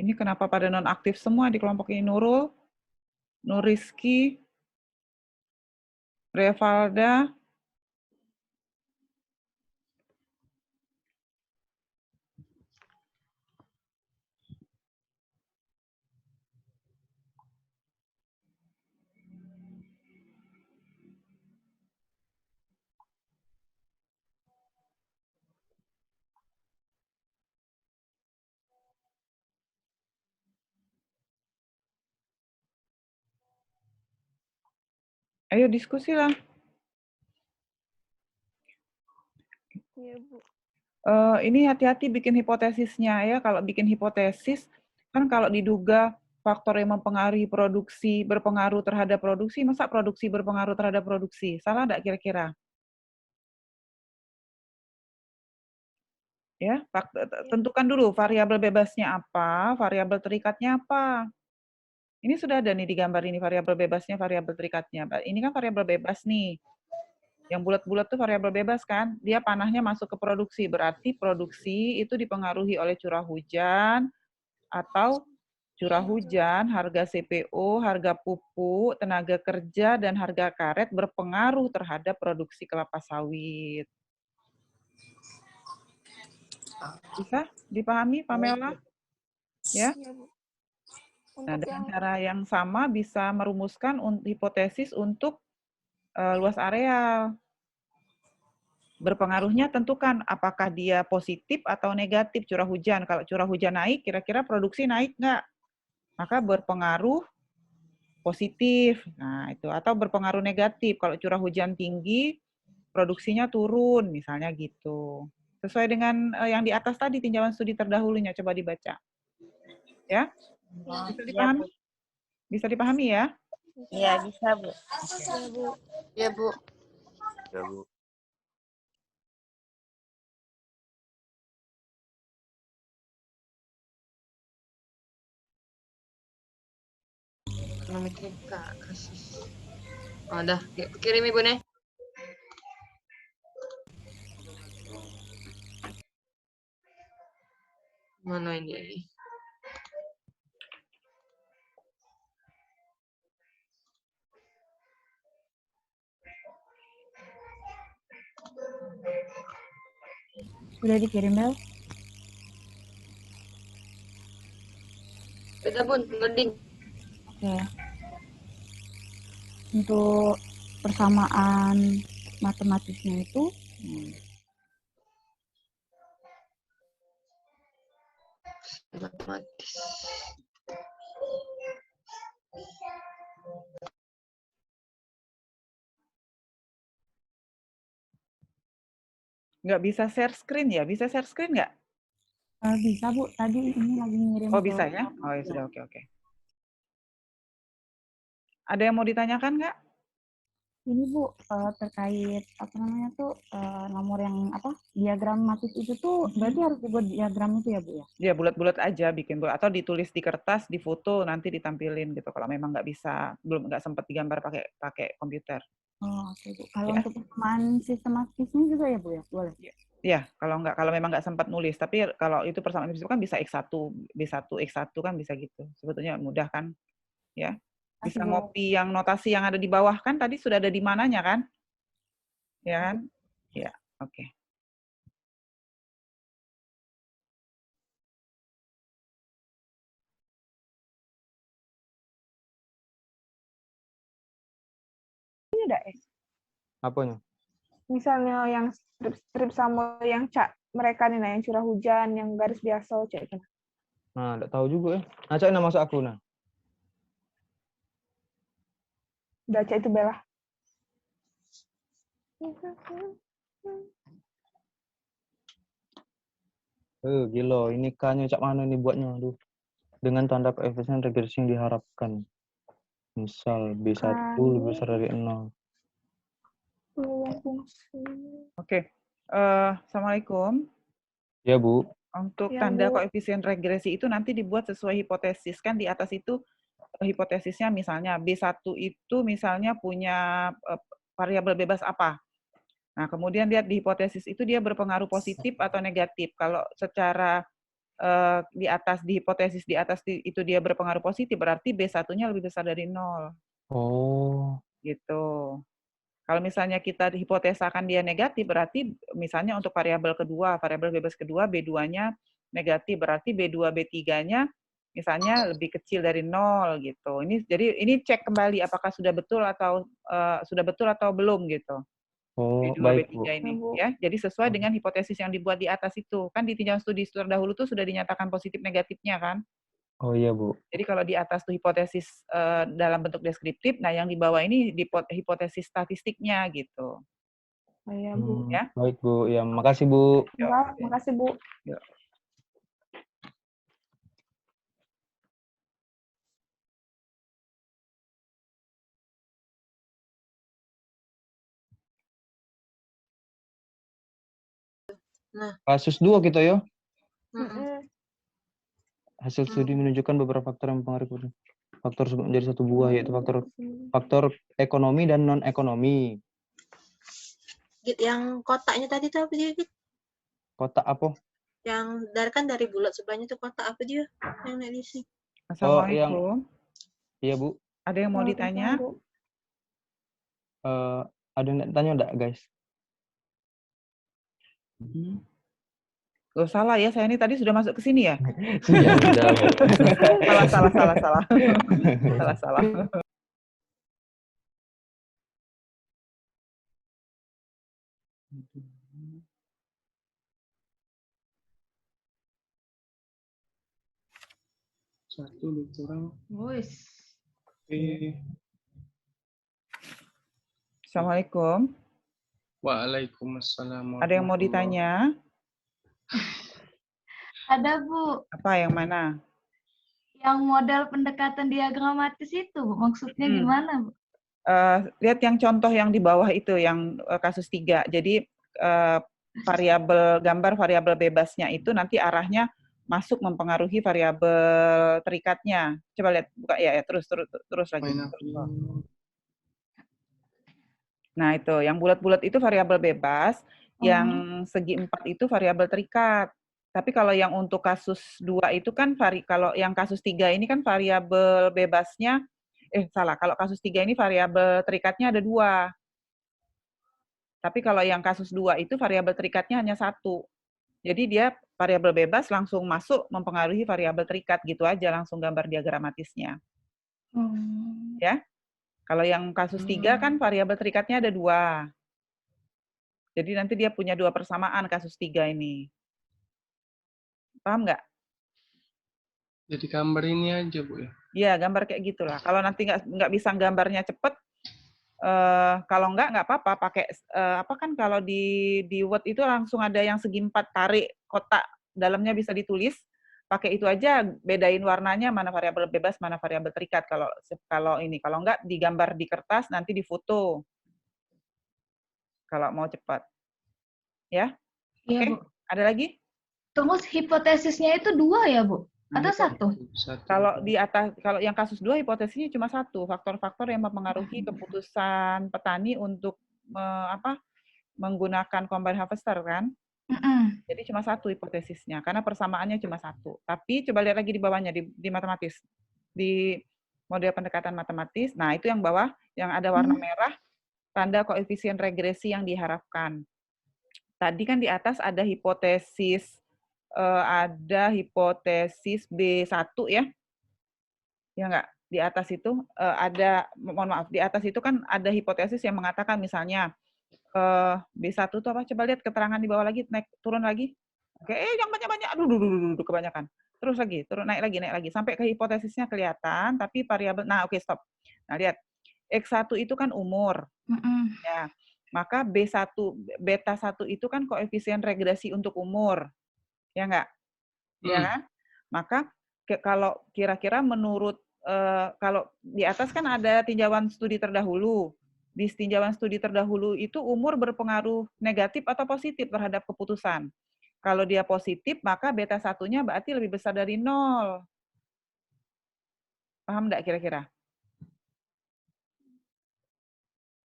Ini kenapa pada nonaktif semua di kelompok ini? Nurul, Nuriski, Revalda, ayo diskusilah. Iya, Bu. Ini hati-hati bikin hipotesisnya ya. Kalau bikin hipotesis, kan kalau diduga faktor yang mempengaruhi produksi berpengaruh terhadap produksi, masa produksi berpengaruh terhadap produksi? Salah nggak kira-kira? Ya, tentukan dulu variabel bebasnya apa, variabel terikatnya apa. Ini sudah ada nih di gambar ini variabel bebasnya, variabel terikatnya. Ini kan variabel bebas nih. Yang bulat-bulat tuh variabel bebas kan, dia panahnya masuk ke produksi, berarti produksi itu dipengaruhi oleh curah hujan atau curah hujan, harga CPO, harga pupuk, tenaga kerja, dan harga karet berpengaruh terhadap produksi kelapa sawit. Bisa dipahami, Pamela? Ya. Iya, Bu. Nah, Untuk dengan yang cara yang sama bisa merumuskan hipotesis untuk luas areal. Berpengaruhnya tentukan apakah dia positif atau negatif curah hujan. Kalau curah hujan naik, kira-kira produksi naik nggak? Maka berpengaruh positif. Nah, itu. Atau berpengaruh negatif. Kalau curah hujan tinggi, produksinya turun, misalnya gitu. Sesuai dengan yang di atas tadi, tinjauan studi terdahulunya, coba dibaca. Ya, bisa Iya, Bu. dipahami? Bisa dipahami ya? Iya, bisa, Bu. iya, Bu. Iya, Bu. Ya, Bu. Ekonomi Kak, kasus. Oh, dah, kirim Ibu nih. Mana ini? Udah dikirim, Bel? Beda, Bun, loading. Oke. Untuk persamaan matematisnya itu Matematis. Nggak bisa share screen ya? Bisa share screen nggak? bisa, Bu. Tadi ini lagi ngirim Oh, ke... bisa ya? Oh, ya sudah, oke. Ada yang mau ditanyakan nggak? Ini, Bu, terkait apa namanya tuh nomor yang apa diagram matis itu tuh berarti harus dibuat diagram itu ya, Bu ya? Ya, bulat-bulat aja bikin bulat. Atau ditulis di kertas, di foto, nanti ditampilin gitu. Kalau memang nggak bisa, nggak sempat digambar pakai komputer. Oh, oke, Bu. Kalau Ya. untuk persamaan sistematisnya juga ya, Bu ya? Boleh? Ya, kalau memang nggak sempat nulis. Tapi kalau itu persamaan itu kan bisa X1, B1, X1 kan bisa gitu. Sebetulnya mudah kan? Ya. Bisa Kasih, Bu. ngopi yang notasi yang ada di bawah kan tadi sudah ada di mananya kan? Ya kan? Ya, oke. Ini udah Apanya? misalnya yang strip sama yang mereka nih, nah, yang curah hujan, yang garis biasa, cek. Nah, enggak tahu juga ya. Nah, cak masuk aku nah. Udah, cek itu Bella. Gila, ini K-nya cak mana nih buatnya, aduh. Dengan tanda koefisien regresi yang diharapkan. Misal B1 lebih besar dari 0. Oke. Assalamualaikum. Ya, Bu. Untuk Ya, tanda Bu. koefisien regresi itu nanti dibuat sesuai hipotesis. Kan di atas itu hipotesisnya misalnya B1 itu misalnya punya variabel bebas apa. Nah, kemudian lihat di hipotesis itu dia berpengaruh positif atau negatif. Kalau secara di atas, di hipotesis di atas itu dia berpengaruh positif, berarti B1-nya lebih besar dari 0. Oh. Gitu. Kalau misalnya kita hipotesakan dia negatif, berarti misalnya untuk variabel kedua, variabel bebas kedua, B2-nya negatif, berarti B2, B3-nya misalnya lebih kecil dari 0 gitu. Jadi ini cek kembali apakah sudah betul atau belum gitu. Oh, B2, baik, B3 Bu. ini Bu. ya. Jadi sesuai dengan hipotesis yang dibuat di atas itu. Kan di tinjauan studi terdahulu tuh sudah dinyatakan positif negatifnya kan. Oh iya, Bu. Jadi kalau di atas tuh hipotesis dalam bentuk deskriptif, nah yang di bawah ini hipotesis statistiknya gitu. Oh iya, Bu. Ya. Baik, Bu. Ya, makasih, Bu. Makasih, Bu. Yuk. Nah, Kasus 2 kita ya. Mm-mm. Hasil studi menunjukkan beberapa faktor yang mempengaruhi faktor menjadi satu buah, yaitu faktor ekonomi dan non-ekonomi. Git, yang kotaknya tadi tuh apa dia, Git? Kotak apa? Yang dari bulat sebelahnya tuh kotak apa dia? Yang naik di sini. Assalamualaikum. Iya, Bu. Ada yang mau ditanya? Bu. Ada yang tanya enggak, guys? Loh, salah ya, saya ini tadi sudah masuk ke sini ya? Sudah, Bu. Salah. Satu lebih kurang. Wis. Assalamualaikum. Waalaikumsalam. Ada yang mau ditanya? Ada, Bu. Apa yang mana? Yang model pendekatan diagramatis itu, Bu. Maksudnya gimana, Bu? Lihat yang contoh yang di bawah itu, yang kasus 3. Jadi gambar variabel bebasnya itu nanti arahnya masuk mempengaruhi variabel terikatnya. Coba lihat, buka ya, terus lagi. Nah, itu yang bulat-bulat itu variabel bebas, yang segi 4 itu variabel terikat. Tapi kalau yang untuk kasus 2 itu kan kalau yang kasus 3 ini kan variabel bebasnya kalau kasus 3 ini variabel terikatnya ada 2. Tapi kalau yang kasus 2 itu variabel terikatnya hanya 1. Jadi dia variabel bebas langsung masuk mempengaruhi variabel terikat gitu aja, langsung gambar diagramatisnya. Ya. Kalau yang kasus 3 kan variabel terikatnya ada 2. Jadi nanti dia punya 2 persamaan kasus 3 ini. Paham nggak? Jadi gambar ini aja, Bu ya? Iya, gambar kayak gitulah. Kalau nanti nggak bisa gambarnya cepet, kalau nggak apa-apa, pakai apa kan kalau di Word itu langsung ada yang segi 4 tarik kotak dalamnya bisa ditulis, pakai itu aja, bedain warnanya mana variabel bebas, mana variabel terikat kalau ini. Kalau nggak digambar di kertas, nanti difoto. Kalau mau cepat. Ya? Iya, Oke, Bu. ada lagi? Terus hipotesisnya itu 2 ya, Bu? Atau 1? Kalau di atas, kalau yang kasus 2 hipotesisnya cuma 1, faktor-faktor yang mempengaruhi keputusan petani untuk menggunakan combine harvester kan. Jadi cuma 1 hipotesisnya, karena persamaannya cuma 1. Tapi coba lihat lagi di bawahnya di matematis, di model pendekatan matematis. Nah itu yang bawah, yang ada warna merah, tanda koefisien regresi yang diharapkan. Tadi kan di atas ada hipotesis B1 ya. Ya enggak? Di atas itu di atas itu kan ada hipotesis yang mengatakan misalnya B1 itu apa? Coba lihat keterangan di bawah lagi, turun lagi. Oke, yang banyak-banyak. Aduh, kebanyakan. Terus lagi, naik lagi. Sampai ke hipotesisnya kelihatan, tapi variabel, oke, stop. Nah, lihat. X1 itu kan umur. Ya. Maka beta 1 itu kan koefisien regresi untuk umur. Ya enggak? Ya kan? Maka kalau kira-kira menurut kalau di atas kan ada tinjauan studi terdahulu. Di tinjauan studi terdahulu itu umur berpengaruh negatif atau positif terhadap keputusan. Kalau dia positif, maka beta 1-nya berarti lebih besar dari 0. Paham enggak kira-kira?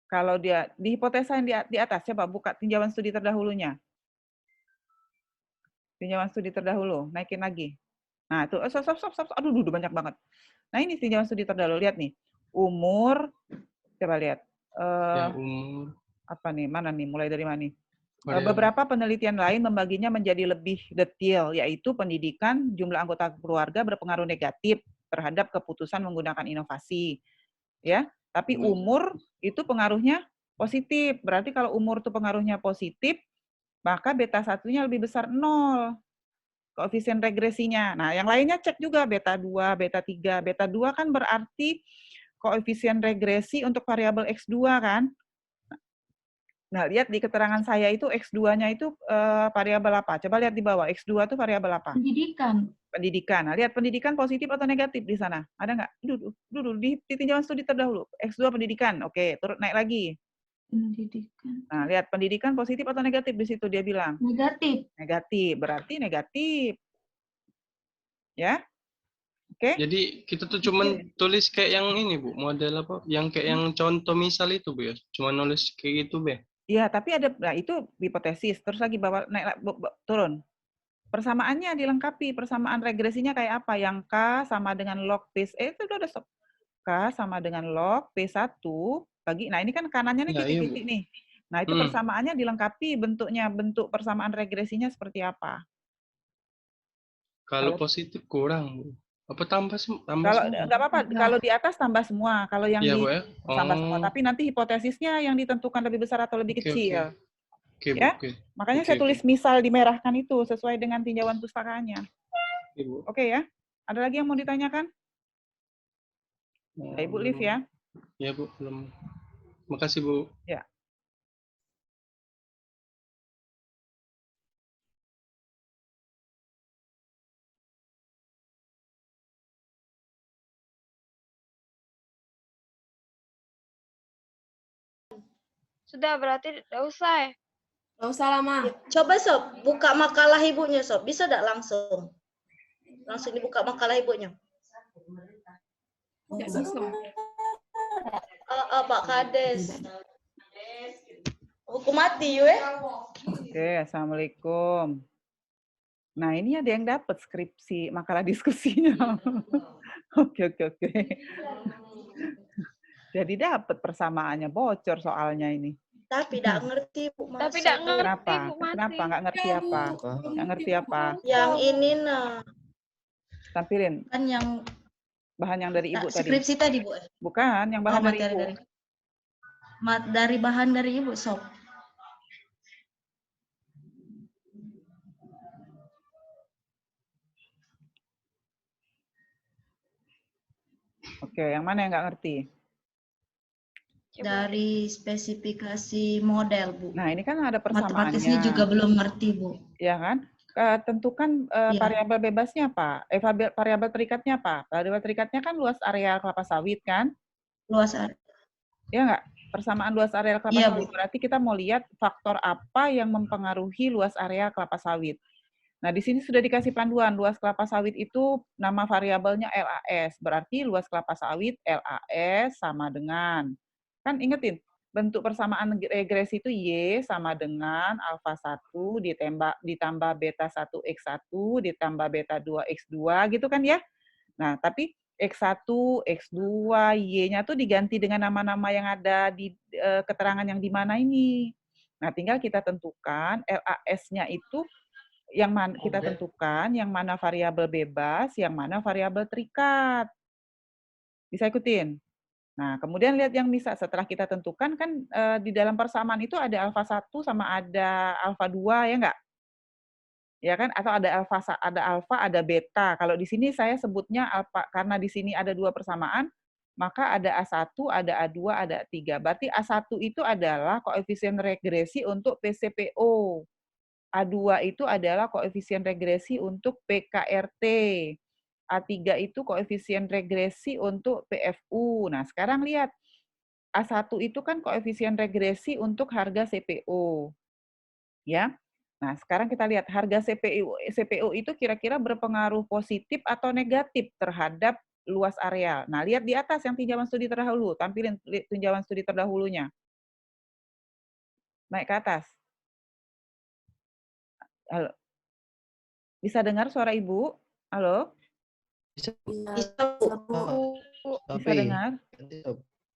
Kalau dia di hipotesa yang di atas, coba buka tinjauan studi terdahulunya. Tinjauan studi terdahulu, naikin lagi. Nah, itu stop. Aduh, banyak banget. Nah, ini tinjauan studi terdahulu, lihat nih. Umur, coba lihat. Ya, umur. Apa nih? Mana nih? Mulai dari mana nih? variabel. Beberapa penelitian lain membaginya menjadi lebih detail, yaitu pendidikan, jumlah anggota keluarga berpengaruh negatif terhadap keputusan menggunakan inovasi. Ya, tapi umur itu pengaruhnya positif. Berarti kalau umur itu pengaruhnya positif, maka beta 1-nya lebih besar 0. Koefisien regresinya. Nah, yang lainnya cek juga beta 2, beta 3. Beta 2 kan berarti koefisien regresi untuk variabel X2 kan? Nah, lihat di keterangan saya itu X2-nya itu variabel apa? Coba lihat di bawah, X2 itu variabel apa? Pendidikan. Pendidikan. Nah, lihat pendidikan positif atau negatif di sana? Ada nggak? Dulu di tinjauan studi terdahulu. X2 pendidikan. Oke, turun naik lagi. Pendidikan. Nah, lihat pendidikan positif atau negatif di situ dia bilang? Negatif. Negatif, berarti negatif. Ya? Oke? Jadi kita tuh cuman tulis kayak yang ini, Bu, model apa? Yang kayak yang contoh misal itu, Bu ya. Cuma nulis kayak gitu, Bu. Iya, tapi ada, nah itu hipotesis. Terus lagi bawa naik turun. Persamaannya dilengkapi. Persamaan regresinya kayak apa? Yang K sama dengan log P. Itu udah stop. K sama dengan log P1 bagi, nah ini kan kanannya nih Ya, iya, Bu. titik-titik nih. Nah, itu persamaannya dilengkapi bentuknya, bentuk persamaan regresinya seperti apa? Kalau positif kurang, Bu. Apa tambah Kalau semua? nggak apa-apa, kalau di atas tambah semua, kalau yang Iya, di Bu ya. tambah semua. Tapi nanti hipotesisnya yang ditentukan lebih besar atau lebih Oke, kecil. Oke, Bu. Ya, Oke. makanya Oke, saya tulis misal dimerahkan itu sesuai dengan tinjauan pustakanya. Oke, Bu. Oke ya. Ada lagi yang mau ditanyakan? Ya, Ibu Liv ya. Ya, Bu. Belum. Makasih, Bu. Ya. Sudah, berarti udah usah ya? Nggak usah lama. Coba Sob, buka makalah ibunya Sob. Bisa enggak langsung? Langsung dibuka makalah ibunya. Nggak bisa. Pak Kades. Hukum mati, we. Oke, Assalamualaikum. Nah, ini ada yang dapat skripsi makalah diskusinya. Oke. Jadi dapat persamaannya, bocor soalnya ini. Tapi tidak ngerti, Bu Mas. Tapi tidak ngerti, Kenapa? Bu Masri. Kenapa nggak ngerti apa? Nggak ngerti apa? Yang ini nah. Tampilin Kan yang bahan yang dari Ibu tadi. skripsi tadi, Bu. Bukan, yang bahan dari Ibu. Dari bahan dari Ibu, Sob. Oke, yang mana yang nggak ngerti? Dari spesifikasi model, Bu. Nah, ini kan ada persamaannya. Matematisnya juga belum ngerti, Bu. Ya kan? Tentukan variabel bebasnya apa? Variabel terikatnya apa? Variabel terikatnya kan luas area kelapa sawit kan? Luas area. Ya nggak? Persamaan luas area kelapa Iya, sawit. Bu. Berarti kita mau lihat faktor apa yang mempengaruhi luas area kelapa sawit. Nah, di sini sudah dikasih panduan. Luas kelapa sawit itu nama variabelnya LAS. Berarti luas kelapa sawit LAS sama dengan, kan ingetin, bentuk persamaan regresi itu Y sama dengan alfa 1 ditambah beta 1 X1 ditambah beta 2 X2 gitu kan ya. Nah, tapi X1, X2, Y-nya tuh diganti dengan nama-nama yang ada di keterangan yang di mana ini. Nah, tinggal kita tentukan LAS-nya itu yang mana kita tentukan, yang mana variabel bebas, yang mana variabel terikat. Bisa ikutin? Nah, kemudian lihat yang bisa setelah kita tentukan kan di dalam persamaan itu ada alfa 1 sama ada alfa 2 ya enggak? Ya kan? Atau ada alfa, ada beta. Kalau di sini saya sebutnya alfa karena di sini ada dua persamaan, maka ada A1, ada A2, ada A3. Berarti A1 itu adalah koefisien regresi untuk PCPO. A2 itu adalah koefisien regresi untuk PKRT. A3 itu koefisien regresi untuk PFU. Nah, sekarang lihat. A1 itu kan koefisien regresi untuk harga CPO. Ya. Nah, sekarang kita lihat harga CPO itu kira-kira berpengaruh positif atau negatif terhadap luas areal. Nah, lihat di atas yang tinjauan studi terdahulu. Tampilin tinjauan studi terdahulunya. Naik ke atas. Halo. Bisa dengar suara Ibu? Halo? Bisa, Bu. Bisa dengar?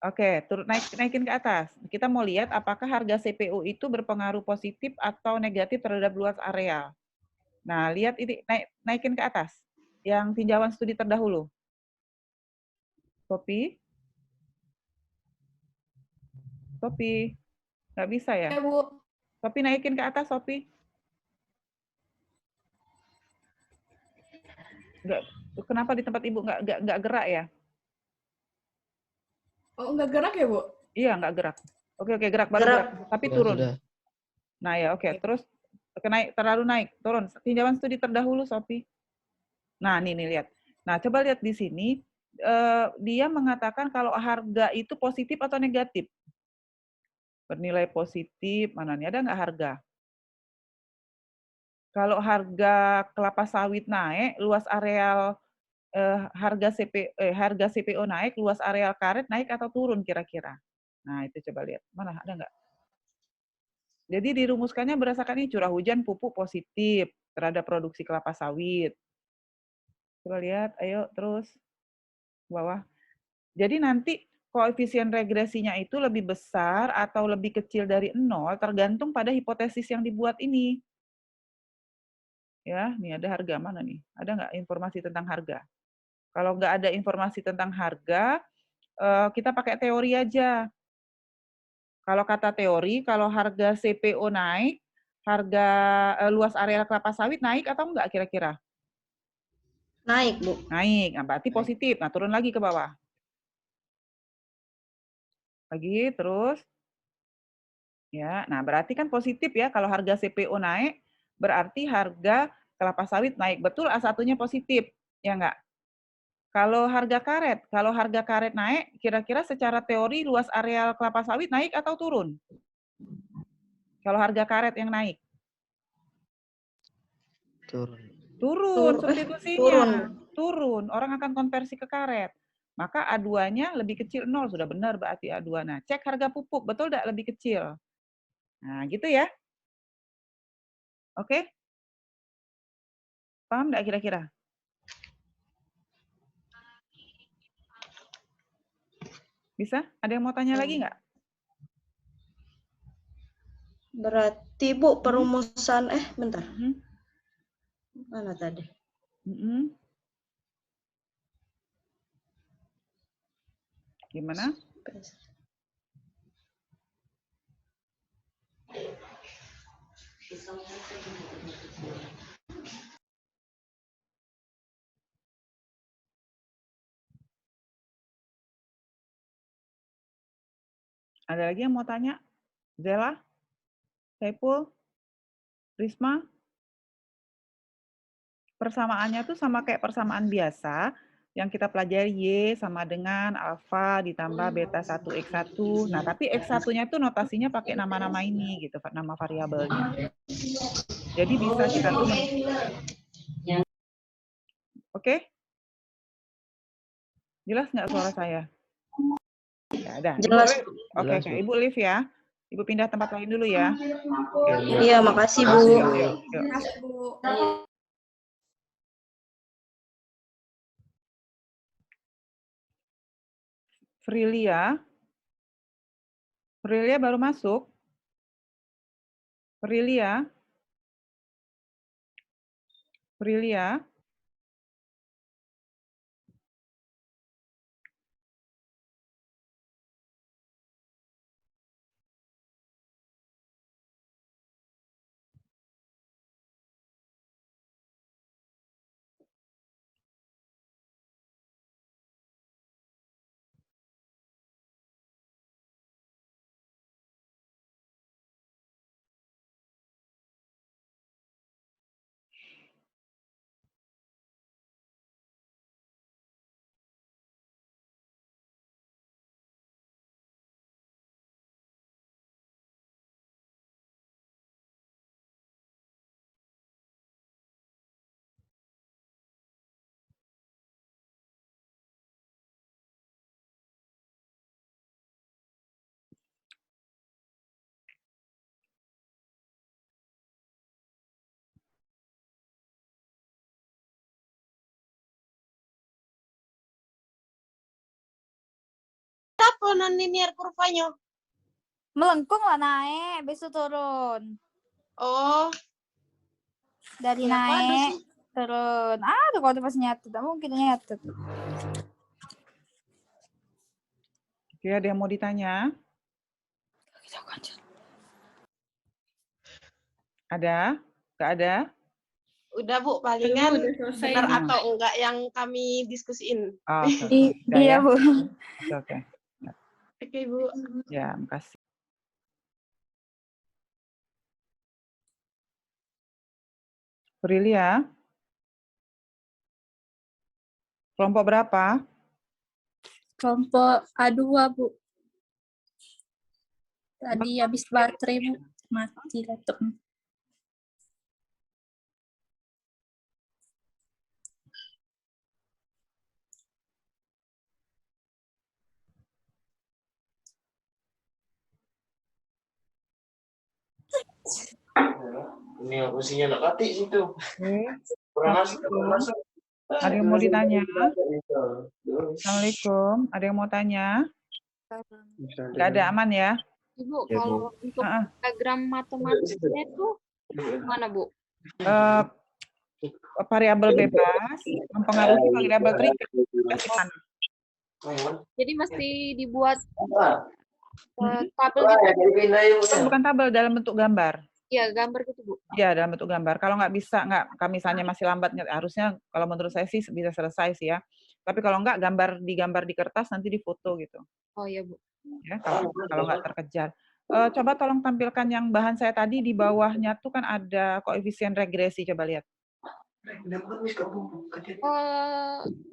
Oke, naikin ke atas. Kita mau lihat apakah harga CPU itu berpengaruh positif atau negatif terhadap luas area. Nah, lihat ini, naikin ke atas. Yang tinjauan studi terdahulu. Sophie? Sophie? Nggak bisa ya? Ya, Bu. Sophie naikin ke atas, Sophie. Nggak, kenapa di tempat Ibu nggak gerak ya? Oh, nggak gerak ya, Bu? Iya, nggak gerak. Oke, gerak, baru Gerak. gerak. Tapi turun. Nah ya, oke. Terus terlalu naik, turun. Tinjauan studi terdahulu, Sophie. Nah, nih lihat. Nah, coba lihat di sini. Dia mengatakan kalau harga itu positif atau negatif. Bernilai positif, mana nih? Ada nggak harga? Kalau harga kelapa sawit naik, luas areal harga CPO naik, luas areal karet naik atau turun kira-kira? Nah, itu coba lihat. Mana ada nggak? Jadi dirumuskannya berdasarkan ini curah hujan pupuk positif terhadap produksi kelapa sawit. Coba lihat, ayo terus bawah. Jadi nanti koefisien regresinya itu lebih besar atau lebih kecil dari 0 tergantung pada hipotesis yang dibuat ini. Ya, nih ada harga mana nih? Ada nggak informasi tentang harga? Kalau nggak ada informasi tentang harga, kita pakai teori aja. Kalau kata teori, kalau harga CPO naik, harga luas area kelapa sawit naik atau enggak kira-kira? Naik, Bu. Naik, nah berarti positif. Nah, turun lagi ke bawah. Lagi, terus. Ya, nah berarti kan positif ya, kalau harga CPO naik, berarti harga kelapa sawit naik. Betul, A1-nya positif, ya enggak? Kalau harga karet naik, kira-kira secara teori luas areal kelapa sawit naik atau turun? Kalau harga karet yang naik? Turun substitusinya. Turun. Orang akan konversi ke karet. Maka A2-nya lebih kecil 0. Sudah benar berarti A2. Nah, cek harga pupuk. Betul enggak lebih kecil? Nah, gitu ya. Oke? Paham enggak kira-kira? Bisa? Ada yang mau tanya lagi nggak? Berarti, Bu, perumusan, bentar. Mhm. Mana tadi? Mhm. Gimana? Ada lagi yang mau tanya? Zela? Saiful? Risma? Persamaannya tuh sama kayak persamaan biasa, yang kita pelajari Y sama dengan alfa ditambah beta 1 X1. Nah, tapi X1-nya tuh notasinya pakai nama-nama ini, gitu, nama variabelnya. Jadi bisa kita tuh, oke? Jelas nggak suara saya? Ya, udah. Jelas. Oke, Ibu live ya. Ibu pindah tempat lain dulu ya. Iya, makasih, Bu. Yuk. Makasih, Bu. Frilia baru masuk. Frilia. apa non-linear kurvanya? Melengkung lah naik, besok turun. Oh, Dari ya apa ada naik, sih? turun. Aduh, kalau pas nyatu, tak mungkin nyatu. Oke, ada yang mau ditanya? Ada? Nggak ada? Udah Bu, palingan udah selesai. benar Hmm. atau enggak yang kami diskusiin. Oh, oke. Udah Iya, ya? Bu. Oke, oke. Oke Bu. Ya, makasih. Prilia, kelompok berapa? Kelompok A2, Bu. Tadi habis baterai, Bu. Mati laptopnya. Ini aku sinyal nak mati situ. Kurang masuk, kurang masuk. Ada yang mau ditanya? Assalamualaikum. Ada yang mau tanya? Nggak ada, aman ya? Ibu, kalau untuk diagram matematisnya itu gimana, Bu? Variabel bebas mempengaruhi variabel terikat. Jadi mesti dibuat tabel gitu. Bukan tabel, dalam bentuk gambar. Iya, gambar gitu, Bu. Iya, dalam bentuk gambar. Kalau nggak bisa, misalnya masih lambat, harusnya kalau menurut saya sih bisa selesai sih ya. Tapi kalau nggak, digambar di kertas, nanti difoto gitu. Oh iya, Bu. Ya, kalau nggak terkejar. Coba tolong tampilkan yang bahan saya tadi, di bawahnya tuh kan ada koefisien regresi, coba lihat.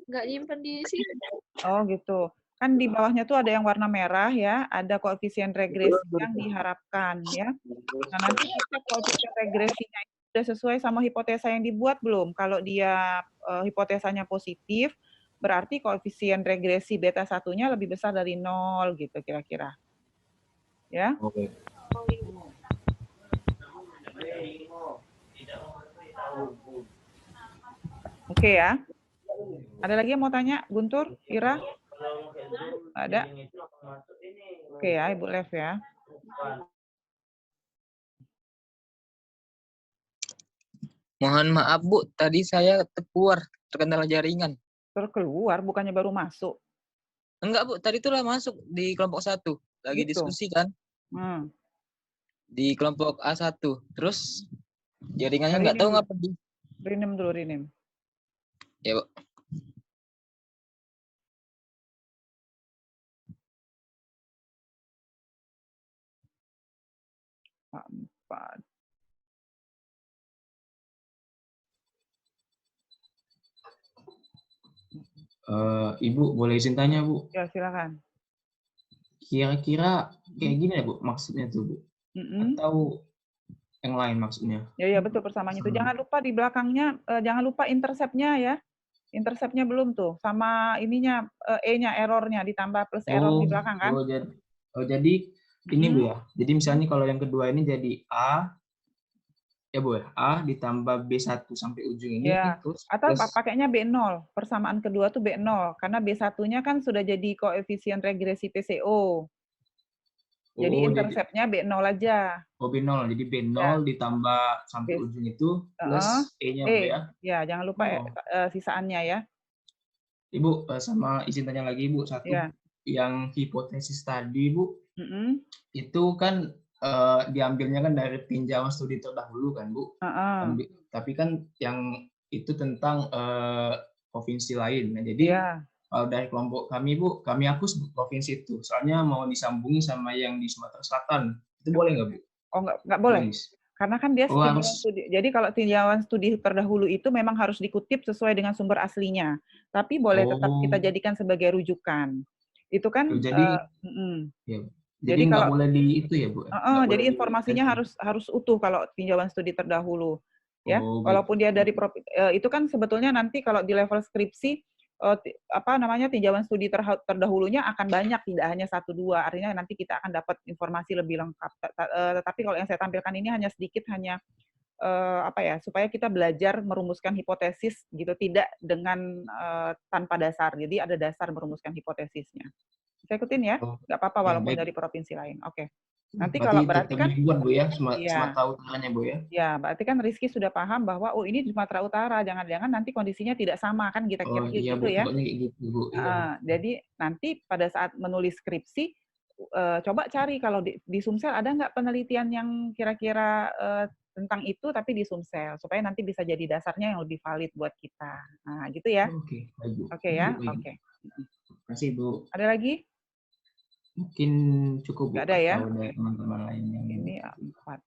Nggak nyimpen di sini. Oh gitu. Kan di bawahnya tuh ada yang warna merah ya, ada koefisien regresi yang diharapkan ya. Nah, nanti kita koefisien regresinya itu sudah sesuai sama hipotesa yang dibuat belum? Kalau dia hipotesanya positif, berarti koefisien regresi beta satunya lebih besar dari 0 gitu kira-kira. Ya. Oke. Oke ya. Ada lagi yang mau tanya? Guntur, Ira? Ada? Oke ya, Ibu Lev ya. Mohon maaf Bu, tadi saya terkeluar, terkendala jaringan. Terkeluar, bukannya baru masuk? Enggak Bu, tadi itulah masuk di kelompok 1. Lagi Gitu. diskusi kan. Di kelompok A1. Terus jaringannya nggak tahu ngapa di. Rinem dulu, Rinem. Ya Bu. Pak. Ibu boleh izin tanya Bu? Ya silakan. Kira-kira kayak gini ya Bu maksudnya tuh Bu? Atau yang lain maksudnya? Ya betul, persamaan itu. Jangan lupa di belakangnya, jangan lupa intercept-nya ya. Intercept-nya belum tuh, sama ininya E-nya, error-nya ditambah plus error di belakang kan? Jadi ini Bu ya. Jadi misalnya kalau yang kedua ini jadi A, ya Bu ya, A ditambah B1 sampai ujung ini. Ya. Atau pakainya B0. Persamaan kedua tuh B0. Karena B1-nya kan sudah jadi koefisien regresi PCO. Jadi intercept-nya B0 aja. Oh B0, jadi B0 ditambah sampai ujung itu plus E-nya Bu ya? Ya, jangan lupa sisaannya ya. Ibu, sama izin tanya lagi Ibu, satu. Yang hipotesis tadi Bu, itu kan diambilnya kan dari tinjauan studi terdahulu kan Bu? Tapi kan yang itu tentang provinsi lain. Nah, jadi kalau dari kelompok kami Bu, kami hapus provinsi itu. Soalnya mau disambungi sama yang di Sumatera Selatan. Itu boleh nggak Bu? Oh nggak boleh. Karena kan dia studi. Jadi kalau tinjauan studi terdahulu itu memang harus dikutip sesuai dengan sumber aslinya. Tapi boleh tetap kita jadikan sebagai rujukan. Itu kan. Jadi nggak boleh di itu ya Bu? Jadi informasinya harus utuh kalau tinjauan studi terdahulu. Ya, walaupun dia dari itu kan sebetulnya nanti kalau di level skripsi tinjauan studi terdahulunya akan banyak, tidak hanya 1-2. Artinya nanti kita akan dapat informasi lebih lengkap. Tetapi kalau yang saya tampilkan ini hanya sedikit, hanya supaya kita belajar merumuskan hipotesis gitu, tidak dengan tanpa dasar. Jadi ada dasar merumuskan hipotesisnya. Saya ikutin ya, Oh, nggak apa-apa ya, walaupun baik. dari provinsi lain. Oke. Nanti Berarti kalau tetap berarti kan, dibuat Bu ya, iya, Sumatera Utaranya Bu ya. ya berarti kan Rizky sudah paham bahwa oh ini di Sumatera Utara, jangan-jangan nanti kondisinya tidak sama kan kita Oh kira iya gitu Bu, ya. takutnya kayak gitu Bu. Iya. Jadi nanti pada saat menulis skripsi, coba cari kalau di Sumsel ada nggak penelitian yang kira-kira tentang itu tapi di Sumsel supaya nanti bisa jadi dasarnya yang lebih valid buat kita. Nah gitu ya. Oke, baik Bu. Oke ya, Baik. oke. Terima kasih Bu. Ada lagi? Mungkin cukup Bu. Nggak ada ya? Atau ada teman-teman lain yang Ini 4.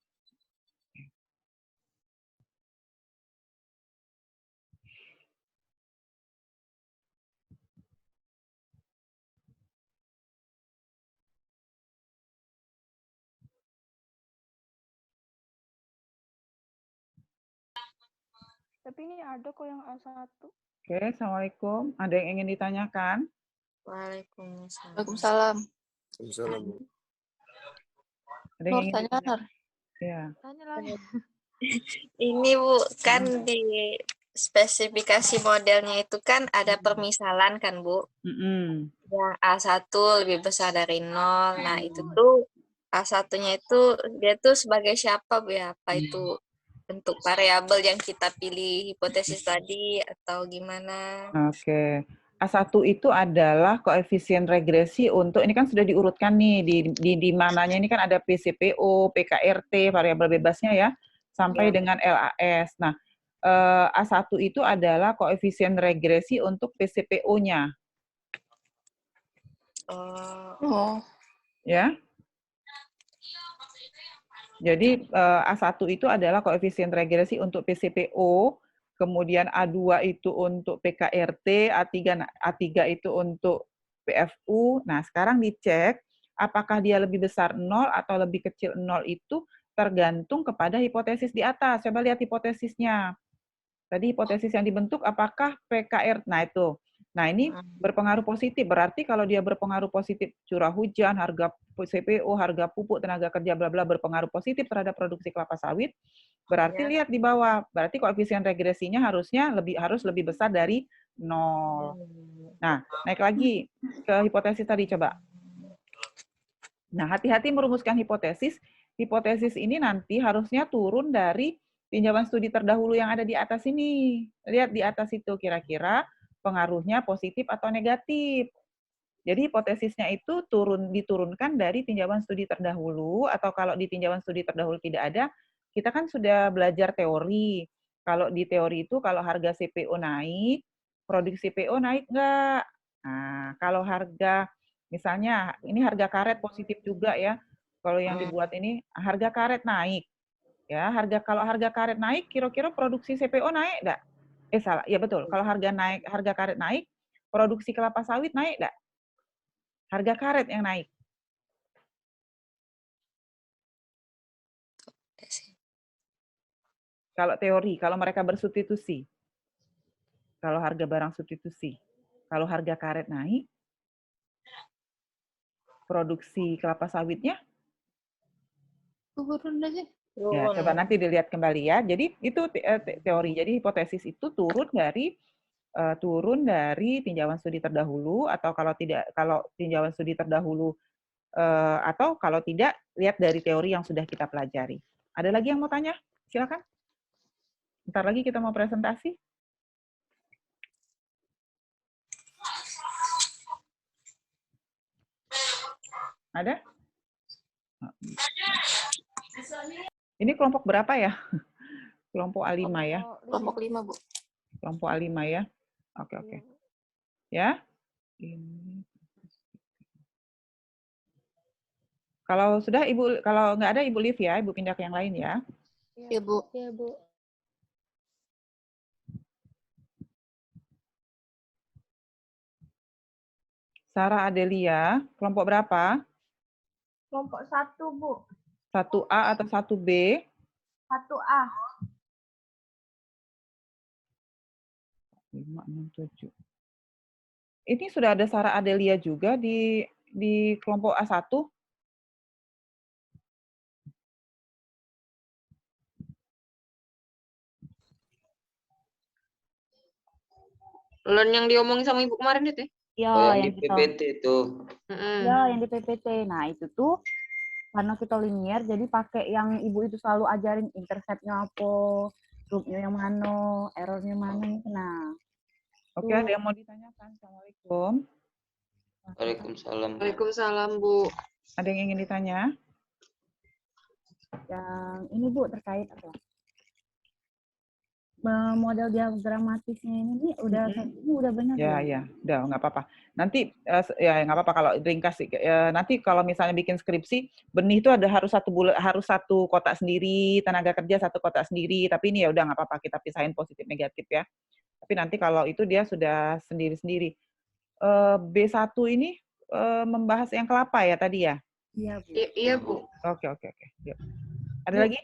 Tapi ini ada kok yang A1. Oke, Assalamualaikum. Ada yang ingin ditanyakan? Waalaikumsalam. Waalaikumsalam. Waalaikumsalam. Ada yang ingin Tanya, ditanyakan? Ya. Tanya lagi. Ini Bu, kan di spesifikasi modelnya itu kan ada permisalan kan Bu. Yang A1 lebih besar dari 0. Nah itu tuh A1-nya itu dia tuh sebagai siapa Bu ya? Apa itu bentuk variabel yang kita pilih hipotesis tadi atau gimana? Oke. A1 itu adalah koefisien regresi untuk, ini kan sudah diurutkan nih, di mananya ini kan ada PCPO, PKRT, variabel bebasnya ya, sampai dengan LAS. Nah, A1 itu adalah koefisien regresi untuk PCPO-nya. Oh. Ya. Jadi A1 itu adalah koefisien regresi untuk PCPO, kemudian A2 itu untuk PKRT, A3 itu untuk PFU. Nah, sekarang dicek apakah dia lebih besar 0 atau lebih kecil 0 itu tergantung kepada hipotesis di atas. Coba lihat hipotesisnya. Tadi hipotesis yang dibentuk apakah PKR, nah itu. Nah ini berpengaruh positif, berarti kalau dia berpengaruh positif curah hujan, harga CPO, harga pupuk, tenaga kerja, bla bla berpengaruh positif terhadap produksi kelapa sawit, berarti lihat di bawah, berarti koefisien regresinya harus lebih besar dari 0. Nah, naik lagi ke hipotesis tadi coba. Nah, hati-hati merumuskan hipotesis. Hipotesis ini nanti harusnya turun dari tinjauan studi terdahulu yang ada di atas ini. Lihat di atas itu kira-kira pengaruhnya positif atau negatif. Jadi hipotesisnya itu diturunkan dari tinjauan studi terdahulu, atau kalau di tinjauan studi terdahulu tidak ada, kita kan sudah belajar teori. Kalau di teori itu kalau harga CPO naik, produksi PO naik nggak? Nah, kalau harga, misalnya ini harga karet positif juga ya, kalau yang dibuat ini harga karet naik. Ya, kalau harga karet naik, kira-kira produksi CPO naik enggak? Salah. Ya betul. Kalau harga karet naik, produksi kelapa sawit naik enggak? Harga karet yang naik. Kalau teori, kalau mereka bersubstitusi. Kalau harga barang substitusi. Kalau harga karet naik, produksi kelapa sawitnya turun aja. Ya, coba nanti dilihat kembali ya. Jadi itu teori. Jadi hipotesis itu turun dari tinjauan studi terdahulu, atau kalau tinjauan studi terdahulu atau kalau tidak lihat dari teori yang sudah kita pelajari. Ada lagi yang mau tanya? Silakan. Bentar lagi kita mau presentasi. Ada? Ini kelompok berapa ya? Kelompok A5 ya? Kelompok 5, Bu. Kelompok A5 ya? Oke. Ya? Kalau sudah Ibu, kalau nggak ada Ibu leave ya, Ibu pindah ke yang lain ya. Iya, Bu. Iya, Bu. Sarah Adelia, kelompok berapa? Kelompok 1, Bu. 1A atau 1B? 1A. 5, 6, 7. Ini sudah ada Sarah Adelia juga di kelompok A1? Lon yang diomongin sama Ibu kemarin itu ya? Ya, Oh, yang yang di kita PPT itu. ya yang di PPT. Nah, itu tuh karena kita linear, jadi pakai yang ibu itu selalu ajarin interceptnya apa, loopnya yang mana, errornya mana. Nah, Oke, ada yang mau ditanyakan? Assalamualaikum. Waalaikumsalam. Waalaikumsalam, Bu. Ada yang ingin ditanya? yang ini Bu terkait apa? Model diagramatisnya ini udah benar Ya, belum? ya, udah nggak apa-apa. Nanti ya nggak apa-apa kalau ringkas. Nanti kalau misalnya bikin skripsi, benih itu harus satu kotak sendiri, tenaga kerja satu kotak sendiri. Tapi ini ya udah nggak apa-apa, kita pisahin positif negatif ya. Tapi nanti kalau itu dia sudah sendiri-sendiri. B1 ini membahas yang kelapa ya tadi ya? Iya Bu. Iya Bu. Oke. Yuk. Ada Bu, lagi?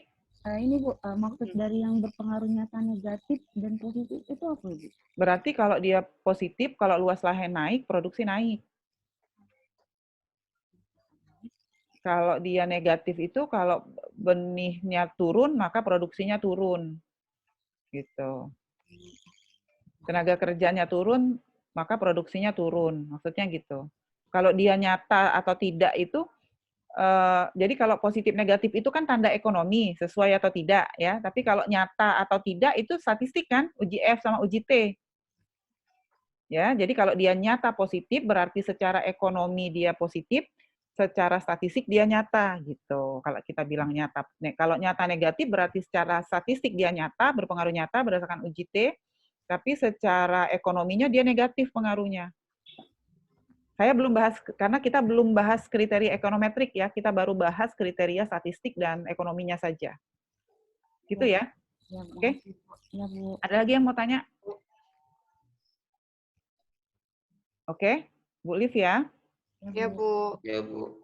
ini Bu, maksud dari yang berpengaruh nyata negatif dan positif itu apa Bu? Berarti kalau dia positif, kalau luas lahan naik, produksi naik. Kalau dia negatif itu, kalau benihnya turun, maka produksinya turun. Gitu. Tenaga kerjanya turun, maka produksinya turun. Maksudnya gitu. Kalau dia nyata atau tidak itu, jadi kalau positif negatif itu kan tanda ekonomi, sesuai atau tidak ya. Tapi kalau nyata atau tidak itu statistik kan, uji F sama uji T. Ya, jadi kalau dia nyata positif berarti secara ekonomi dia positif, secara statistik dia nyata gitu. Kalau kita bilang nyata, kalau nyata negatif berarti secara statistik dia nyata, berpengaruh nyata berdasarkan uji T, tapi secara ekonominya dia negatif pengaruhnya. Saya belum bahas, karena kita belum bahas kriteria ekonometrik ya, kita baru bahas kriteria statistik dan ekonominya saja. Gitu ya? Oke? Ya, Bu. Ada lagi yang mau tanya? Oke, Bu Liv ya. Ya Bu. Ya Bu.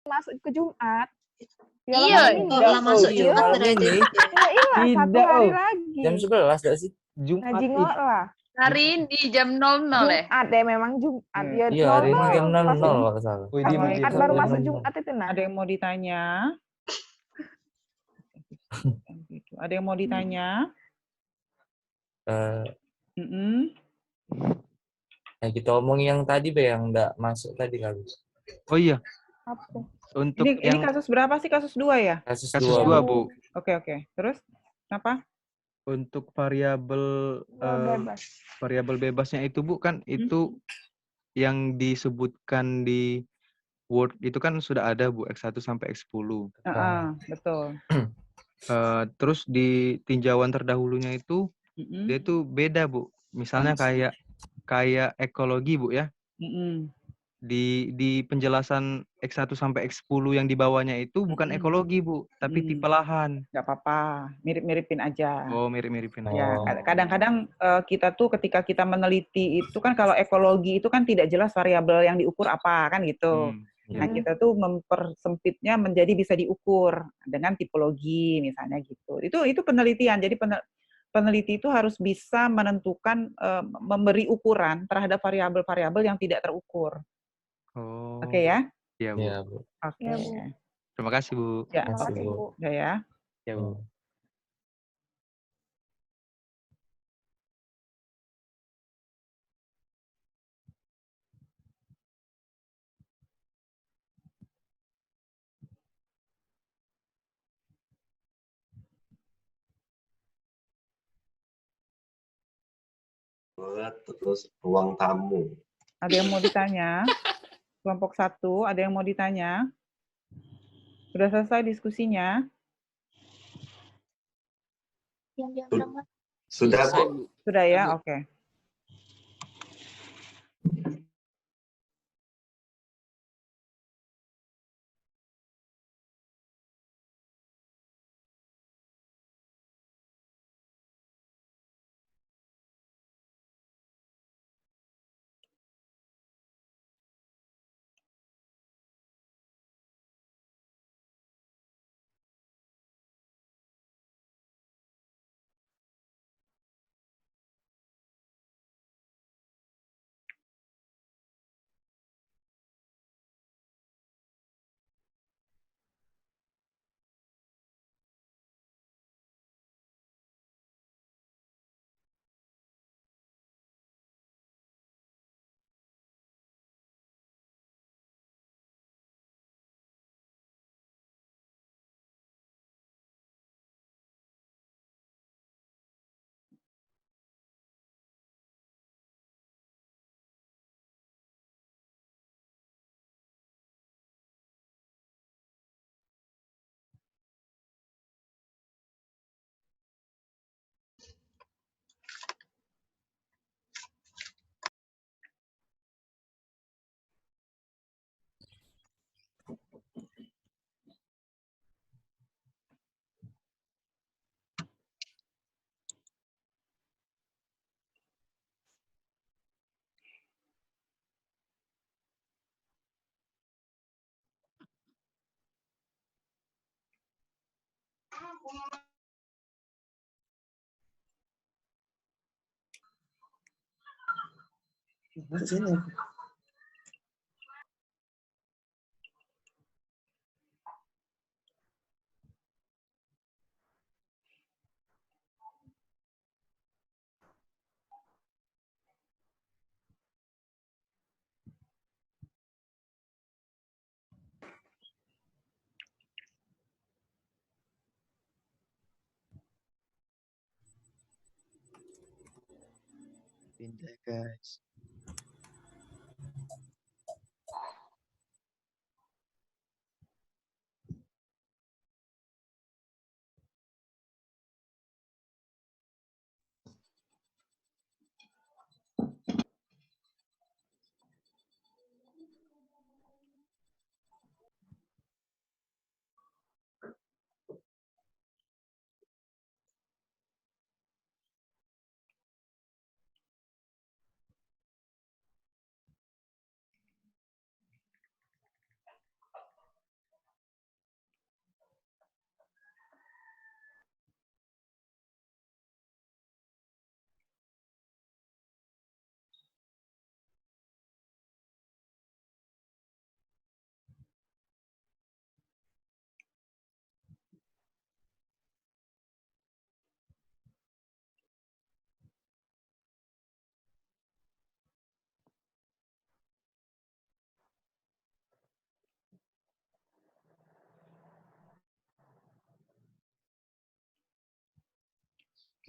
Masuk ke Jumat. Iya, setelah masuk Jumat Iya, satu Tidak, hari oh. lagi. Jam 11 gak sih? Jumat Ngaji itu. lah. Hari ini jam 00 ya? Jumat deh, memang Jumat. Ya, Iya, hari ini jam 00 masuk kalau nggak salah. Jumat baru masuk Jumat itu nah. Ada yang mau ditanya? Ada yang mau ditanya? Yang kita omong yang tadi Be, yang nggak masuk tadi kali. Oh iya. Apa? Untuk Ini kasus berapa sih? Kasus 2 ya? Kasus 2, Bu. Oke. Terus apa? Untuk variabel variabel bebasnya itu Bu kan itu yang disebutkan di Word itu kan sudah ada Bu X1 sampai X10. Betul. Terus di tinjauan terdahulunya itu dia itu beda Bu. Misalnya kayak ekologi Bu ya. Di penjelasan X1 sampai X10 yang di bawahnya itu bukan ekologi Bu, tapi tipe lahan. Nggak apa-apa, mirip-miripin aja. Oh, mirip-miripin aja. Ya, kadang-kadang kita tuh ketika kita meneliti itu kan kalau ekologi itu kan tidak jelas variabel yang diukur apa kan gitu. Nah, kita tuh mempersempitnya menjadi bisa diukur dengan tipologi misalnya gitu. Itu penelitian. Jadi peneliti itu harus bisa menentukan memberi ukuran terhadap variabel-variabel yang tidak terukur. Oh. Oke ya? Iya, Bu. Iya, Bu. Oke. Ya, Bu. Terima kasih, Bu. Ya, Terima kasih, Bu. Udah ya. Ya, Bu. Terus ruang tamu. Ada yang mau ditanya? Kelompok 1, ada yang mau ditanya? Sudah selesai diskusinya? Sudah, Bu. Sudah ya? Oke. Sini. Pindah guys.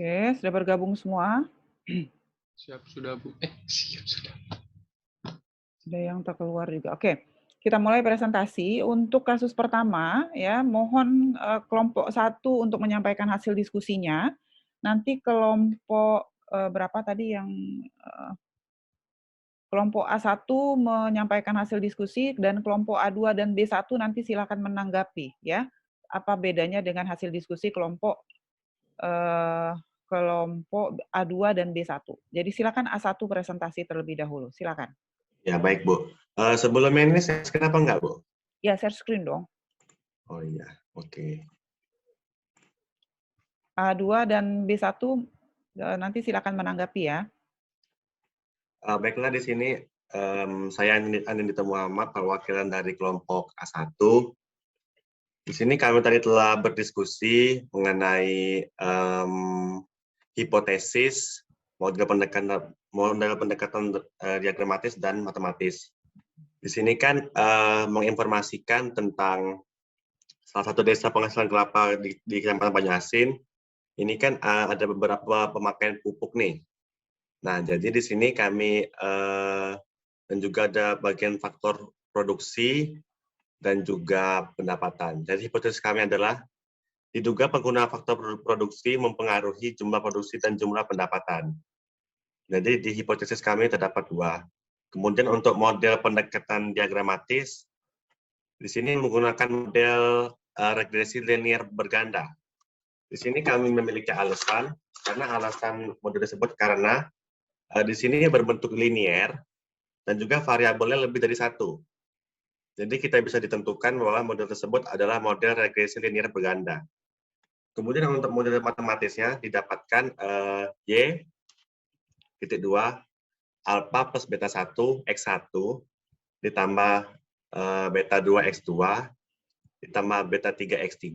Oke, sudah bergabung semua? Siap sudah, Bu. Siap sudah. Sudah yang terkeluar juga. Oke, kita mulai presentasi. Untuk kasus pertama, ya, mohon kelompok 1 untuk menyampaikan hasil diskusinya. Nanti kelompok berapa tadi yang kelompok A1 menyampaikan hasil diskusi dan kelompok A2 dan B1 nanti silakan menanggapi, ya. Apa bedanya dengan hasil diskusi kelompok A2 dan B1. Jadi silakan A1 presentasi terlebih dahulu. Silakan. Ya, baik, Bu. Sebelumnya ini share screen apa enggak, Bu? Ya, share screen dong. Oh iya, oke. A2 dan B1 nanti silakan menanggapi ya. Baiklah, di sini saya Anindita Muhammad, perwakilan dari kelompok A1. Di sini kami tadi telah berdiskusi mengenai hipotesis, model pendekatan diagramatis dan matematis. Di sini kan menginformasikan tentang salah satu desa penghasilan kelapa di Kecamatan Banyasin. Ini kan ada beberapa pemakaian pupuk nih. Nah, jadi di sini kami dan juga ada bagian faktor produksi dan juga pendapatan. Jadi hipotesis kami adalah diduga pengguna faktor produksi mempengaruhi jumlah produksi dan jumlah pendapatan. Jadi di hipotesis kami terdapat 2. Kemudian untuk model pendekatan diagramatis, di sini menggunakan model regresi linear berganda. Di sini kami memiliki alasan, karena alasan model tersebut karena di sini berbentuk linear dan juga variabelnya lebih dari 1. Jadi kita bisa ditentukan bahwa model tersebut adalah model regresi linear berganda. Kemudian untuk model matematisnya didapatkan Y,2 alfa plus beta 1 X1 ditambah beta 2 X2 ditambah beta 3 X3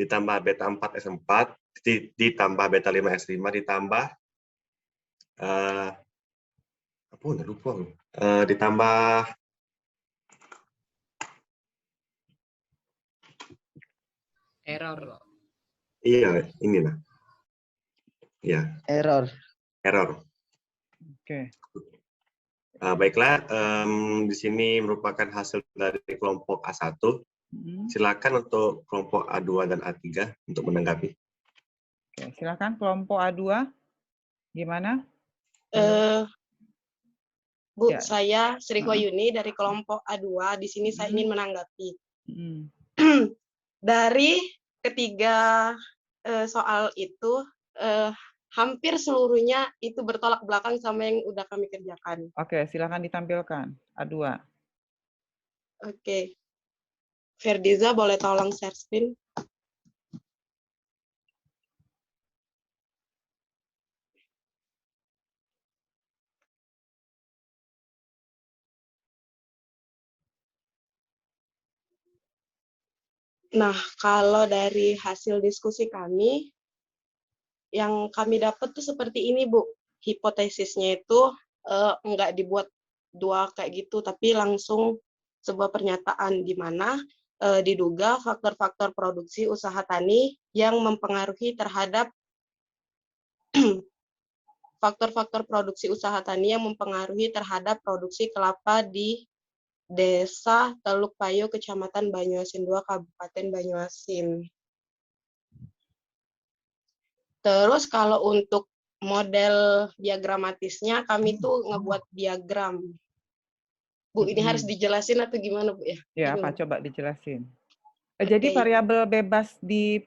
ditambah beta 4 X4 ditambah beta 5 X5 ditambah ditambah error. Iya, inilah. Ya. Error. Oke. Baiklah, di sini merupakan hasil dari kelompok A1. Silakan untuk kelompok A2 dan A3 untuk menanggapi. Oke, silakan kelompok A2. Gimana? Bu, saya Sri Wahyuni dari kelompok A2. Di sini saya ingin menanggapi. Dari ketiga soal itu, hampir seluruhnya itu bertolak belakang sama yang udah kami kerjakan. Oke, silakan ditampilkan. A2. Oke. Ferdiza, boleh tolong share screen? Nah, kalau dari hasil diskusi kami, yang kami dapat tuh seperti ini, Bu. Hipotesisnya itu enggak dibuat dua kayak gitu, tapi langsung sebuah pernyataan di mana diduga faktor-faktor produksi usaha tani yang mempengaruhi terhadap faktor-faktor produksi usaha tani yang mempengaruhi terhadap produksi kelapa di Desa Teluk Payo, Kecamatan Banyuasin II, Kabupaten Banyuasin. Terus kalau untuk model diagramatisnya, kami tuh ngebuat diagram. Bu, ini harus dijelasin atau gimana, Bu ya? Ya, apa? Coba dijelasin. Jadi variabel bebas di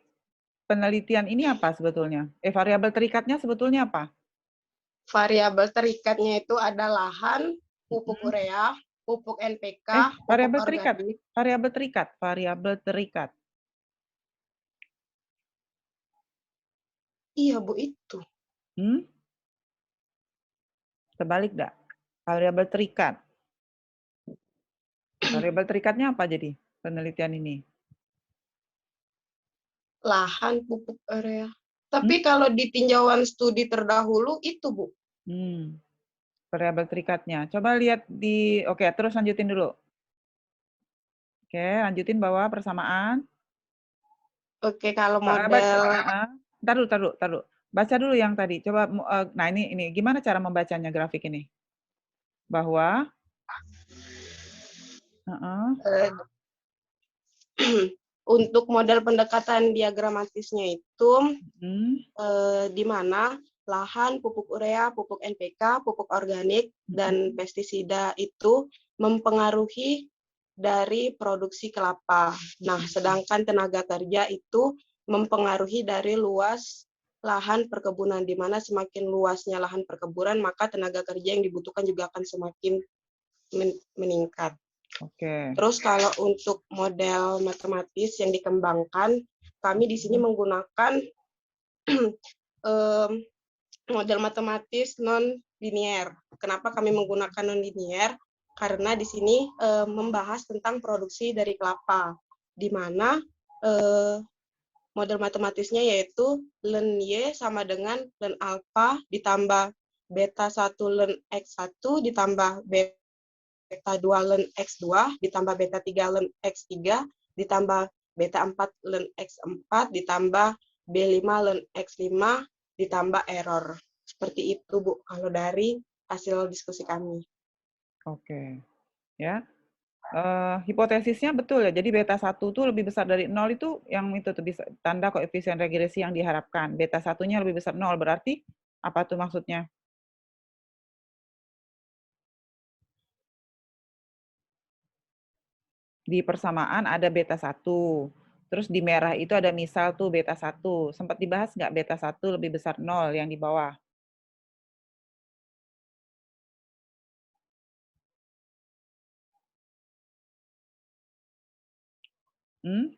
penelitian ini apa sebetulnya? Variabel terikatnya sebetulnya apa? Variabel terikatnya itu ada lahan, pupuk urea, pupuk NPK, variabel pupuk terikat. organik. Variabel terikat. Variabel terikat. Iya, Bu, itu. Terbalik enggak? Variabel terikat. Variabel terikatnya apa jadi penelitian ini? Lahan, pupuk urea. Tapi kalau di tinjauan studi terdahulu itu, Bu. Variabel terikatnya. Coba lihat di, oke, terus lanjutin dulu. Oke, lanjutin bawah persamaan. Oke, kalau model... Taruh. Baca dulu yang tadi. Coba, nah ini gimana cara membacanya grafik ini? Bahwa untuk model pendekatan diagramatisnya itu di mana lahan, pupuk urea, pupuk NPK, pupuk organik, dan pestisida itu mempengaruhi dari produksi kelapa. Nah, sedangkan tenaga kerja itu mempengaruhi dari luas lahan perkebunan, di mana semakin luasnya lahan perkebunan, maka tenaga kerja yang dibutuhkan juga akan semakin meningkat. Oke. Terus kalau untuk model matematis yang dikembangkan, kami di sini menggunakan model matematis non-linier. Kenapa kami menggunakan non-linier? Karena di sini membahas tentang produksi dari kelapa, di mana model matematisnya yaitu ln Y sama dengan ln alpha ditambah beta 1 ln X1 ditambah beta 2 ln X2 ditambah beta 3 ln X3 ditambah beta 4 ln X4 ditambah B5 ln X5 ditambah error. Seperti itu, Bu, kalau dari hasil diskusi kami. Oke. Ya. Hipotesisnya betul ya. Jadi beta 1 itu lebih besar dari 0 itu yang itu tuh bisa tanda koefisien regresi yang diharapkan. Beta 1-nya lebih besar 0 berarti apa tuh maksudnya? Di persamaan ada beta 1. Terus di merah itu ada misal tuh beta 1. Sempat dibahas nggak beta 1 lebih besar 0 yang di bawah?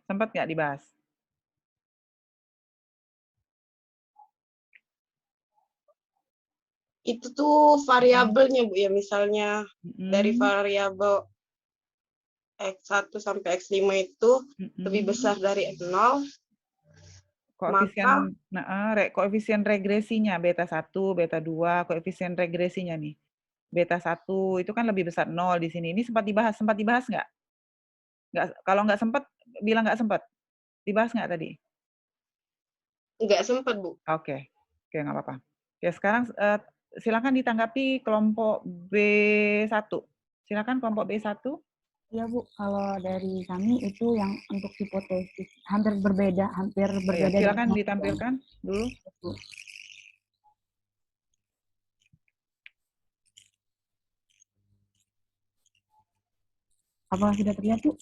Sempat nggak dibahas? Itu tuh variabelnya, Bu, ya. Misalnya dari variabel X1 sampai X5 itu lebih besar dari 0, koefisien koefisien regresinya beta 1, beta 2, koefisien regresinya nih. Beta 1 itu kan lebih besar 0 di sini. Ini sempat dibahas nggak? Nggak, kalau nggak sempat, bilang nggak sempat. Dibahas nggak tadi? Nggak sempat, Bu. Oke, nggak apa-apa. Oke, sekarang silakan ditanggapi kelompok B1. Silakan kelompok B1. Iya, Bu, kalau dari kami itu yang untuk hipotesis hampir berbeda. Ya, silakan ditampilkan dulu. Bu. Apakah sudah terlihat, Bu?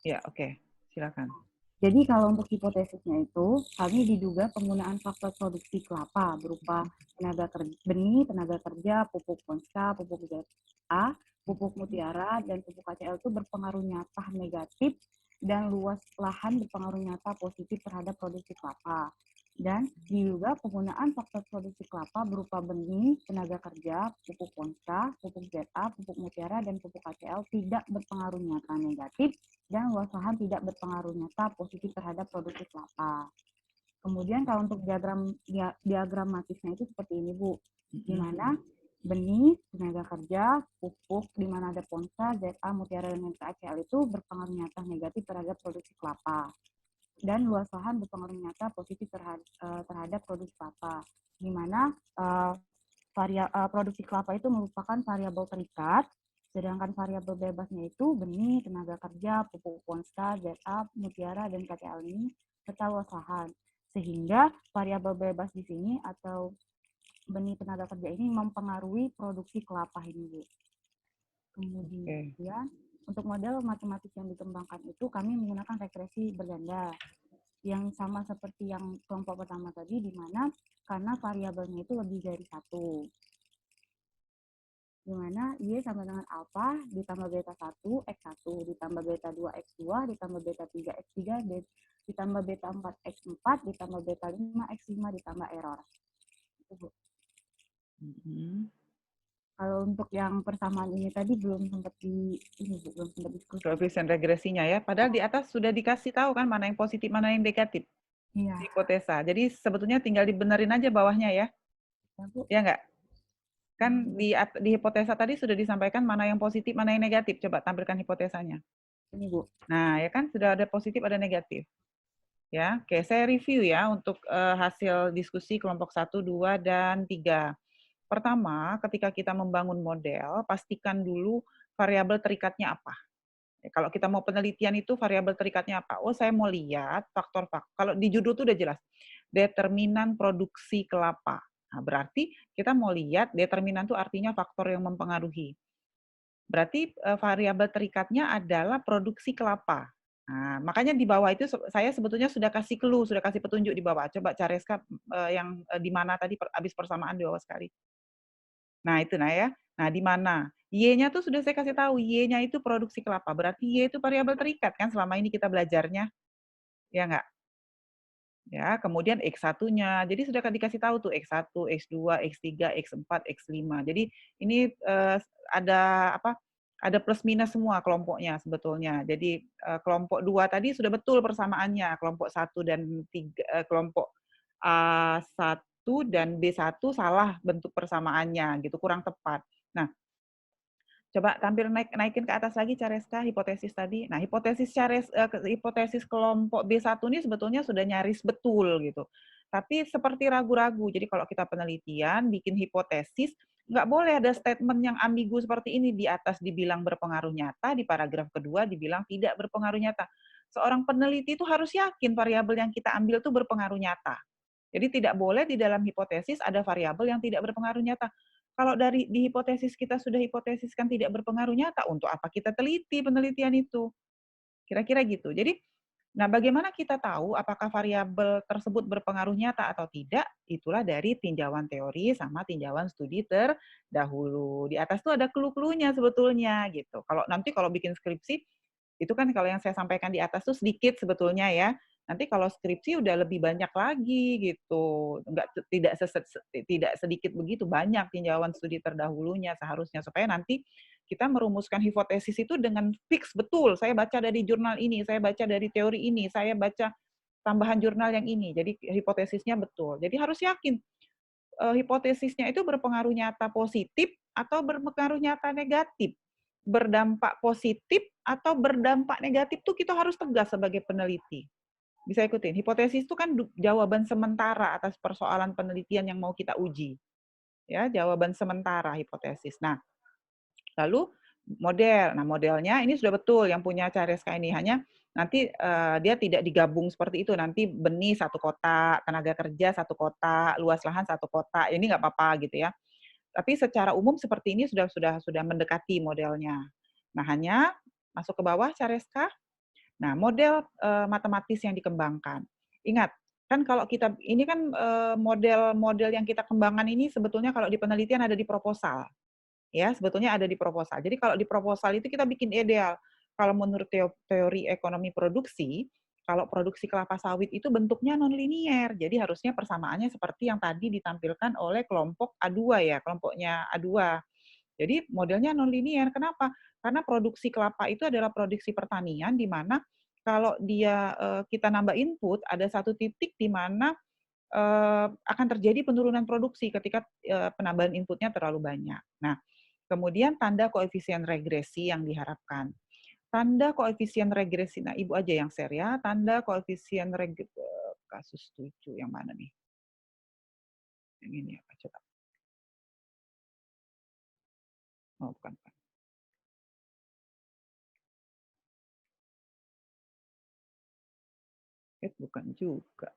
Ya, oke. Silakan. Jadi kalau untuk hipotesisnya itu, kami diduga penggunaan faktor produksi kelapa berupa tenaga benih, tenaga kerja, pupuk ponska, pupuk ZA, pupuk mutiara, dan pupuk KCL itu berpengaruh nyata negatif dan luas lahan berpengaruh nyata positif terhadap produksi kelapa. Dan diduga penggunaan faktor produksi kelapa berupa benih, tenaga kerja, pupuk ponska, pupuk ZA, pupuk mutiara, dan pupuk KCL tidak berpengaruh nyata negatif dan luas lahan tidak berpengaruh nyata positif terhadap produksi kelapa. Kemudian kalau untuk diagramatisnya itu seperti ini, Bu. Di mana benih, tenaga kerja, pupuk, di mana ada Ponsa, ZA, Mutiara, dan KCL itu berpengaruh nyata negatif terhadap produksi kelapa. Dan luas lahan berpengaruh nyata positif terhadap produksi kelapa. Di mana produksi kelapa itu merupakan variabel terikat, sedangkan variabel bebasnya itu benih, tenaga kerja, pupuk Ponsa, ZA, Mutiara, dan KCL ini serta luas lahan. Sehingga variabel bebas di sini atau benih tenaga kerja ini mempengaruhi produksi kelapa ini, Bu. Kemudian untuk model matematis yang dikembangkan itu kami menggunakan regresi berganda yang sama seperti yang kelompok pertama tadi, di mana karena variabelnya itu lebih dari satu. Di mana Y sama dengan alfa ditambah beta 1, X1, ditambah beta 2, X2, ditambah beta 3, X3, ditambah beta 4, X4, ditambah beta 5, X5, ditambah error. Itu, Bu. Kalau untuk yang persamaan ini tadi belum sempat belum sempat diskusi. Koefisien regresinya ya. Padahal di atas sudah dikasih tahu kan mana yang positif, mana yang negatif. Iya. Hipotesa. Jadi sebetulnya tinggal dibenerin aja bawahnya ya. Ya enggak? Kan di hipotesa tadi sudah disampaikan mana yang positif, mana yang negatif. Coba tampilkan hipotesanya. Ini, Bu. Nah, ya kan sudah ada positif, ada negatif. Ya, oke, saya review ya untuk hasil diskusi kelompok 1, 2, dan 3. Pertama, ketika kita membangun model, pastikan dulu variabel terikatnya apa. Kalau kita mau penelitian itu variabel terikatnya apa? Oh, saya mau lihat faktor-faktor. Kalau di judul itu udah jelas. Determinan produksi kelapa. Nah, berarti kita mau lihat determinan itu artinya faktor yang mempengaruhi. Berarti variabel terikatnya adalah produksi kelapa. Nah, makanya di bawah itu saya sebetulnya sudah kasih clue, sudah kasih petunjuk di bawah. Coba Careska yang di mana tadi habis persamaan di bawah sekali. Nah, itu ya. Nah, di mana? Y-nya tuh sudah saya kasih tahu, Y-nya itu produksi kelapa. Berarti Y itu variabel terikat kan selama ini kita belajarnya. Ya enggak? Ya, kemudian X1-nya. Jadi sudah dikasih tahu tuh X1, X2, X3, X4, X5. Jadi ini ada apa? Ada plus minus semua kelompoknya sebetulnya. Jadi kelompok 2 tadi sudah betul persamaannya. Kelompok 1 dan 3 kelompok A1 dan B1 salah bentuk persamaannya gitu, kurang tepat. Nah, coba tampil naikin ke atas lagi Careska hipotesis tadi. Nah, hipotesis kelompok B1 ini sebetulnya sudah nyaris betul gitu. Tapi seperti ragu-ragu. Jadi kalau kita penelitian bikin hipotesis, nggak boleh ada statement yang ambigu seperti ini. Di atas dibilang berpengaruh nyata, di paragraf kedua dibilang tidak berpengaruh nyata. Seorang peneliti itu harus yakin variabel yang kita ambil itu berpengaruh nyata. Jadi tidak boleh di dalam hipotesis ada variabel yang tidak berpengaruh nyata. Kalau di hipotesis kita sudah hipotesiskan tidak berpengaruh nyata, untuk apa kita teliti penelitian itu? Kira-kira gitu. Jadi, nah bagaimana kita tahu apakah variabel tersebut berpengaruh nyata atau tidak? Itulah dari tinjauan teori sama tinjauan studi terdahulu. Di atas tuh ada clue-cluenya sebetulnya gitu. Kalau bikin skripsi, itu kan kalau yang saya sampaikan di atas tuh sedikit sebetulnya ya. Nanti kalau skripsi udah lebih banyak lagi gitu. Tidak sedikit begitu, banyak tinjauan studi terdahulunya seharusnya supaya nanti kita merumuskan hipotesis itu dengan fix betul. Saya baca dari jurnal ini, saya baca dari teori ini, saya baca tambahan jurnal yang ini. Jadi hipotesisnya betul. Jadi harus yakin hipotesisnya itu berpengaruh nyata positif atau berpengaruh nyata negatif. Berdampak positif atau berdampak negatif tuh kita harus tegas sebagai peneliti. Bisa ikutin. Hipotesis itu kan jawaban sementara atas persoalan penelitian yang mau kita uji. Ya, jawaban sementara hipotesis. Nah, lalu model. Nah, modelnya ini sudah betul yang punya Careska ini. Hanya nanti dia tidak digabung seperti itu. Nanti benih satu kotak, tenaga kerja satu kotak, luas lahan satu kotak. Ini nggak apa-apa gitu ya. Tapi secara umum seperti ini sudah mendekati modelnya. Nah, hanya masuk ke bawah Careska. Nah, model matematis yang dikembangkan. Ingat, kan kalau kita ini kan model-model yang kita kembangkan ini sebetulnya kalau di penelitian ada di proposal. Ya, sebetulnya ada di proposal. Jadi kalau di proposal itu kita bikin ideal. Kalau menurut teori ekonomi produksi, kalau produksi kelapa sawit itu bentuknya nonlinier. Jadi harusnya persamaannya seperti yang tadi ditampilkan oleh kelompok A2 ya, kelompoknya A2. Jadi modelnya nonlinier. Kenapa? Karena produksi kelapa itu adalah produksi pertanian di mana kalau dia kita nambah input, ada satu titik di mana akan terjadi penurunan produksi ketika penambahan inputnya terlalu banyak. Nah, kemudian tanda koefisien regresi yang diharapkan. Tanda koefisien regresi, nah Ibu aja yang share ya, tanda koefisien kasus 7 yang mana nih? Yang ini apa coba? Oh, bukan. Bukan juga.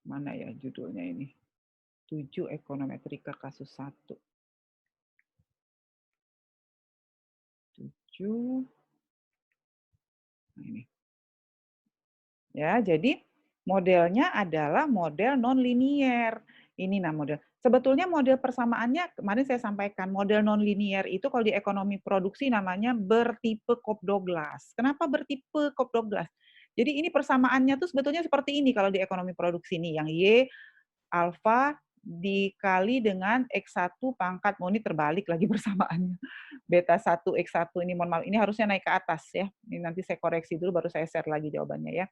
Mana ya judulnya ini? 7 ekonometrika kasus 1. 7. Nah, ini. Ya, jadi modelnya adalah model non-linier. Ini nah model. Sebetulnya model persamaannya kemarin saya sampaikan, model non-linier itu kalau di ekonomi produksi namanya bertipe Cobb-Douglas. Kenapa bertipe Cobb-Douglas? Jadi ini persamaannya tuh sebetulnya seperti ini kalau di ekonomi produksi ini, yang Y alfa dikali dengan X1 pangkat, ini terbalik lagi persamaannya. Beta 1 X1 ini, mohon maaf, ini harusnya naik ke atas ya. Ini nanti saya koreksi dulu baru saya share lagi jawabannya ya.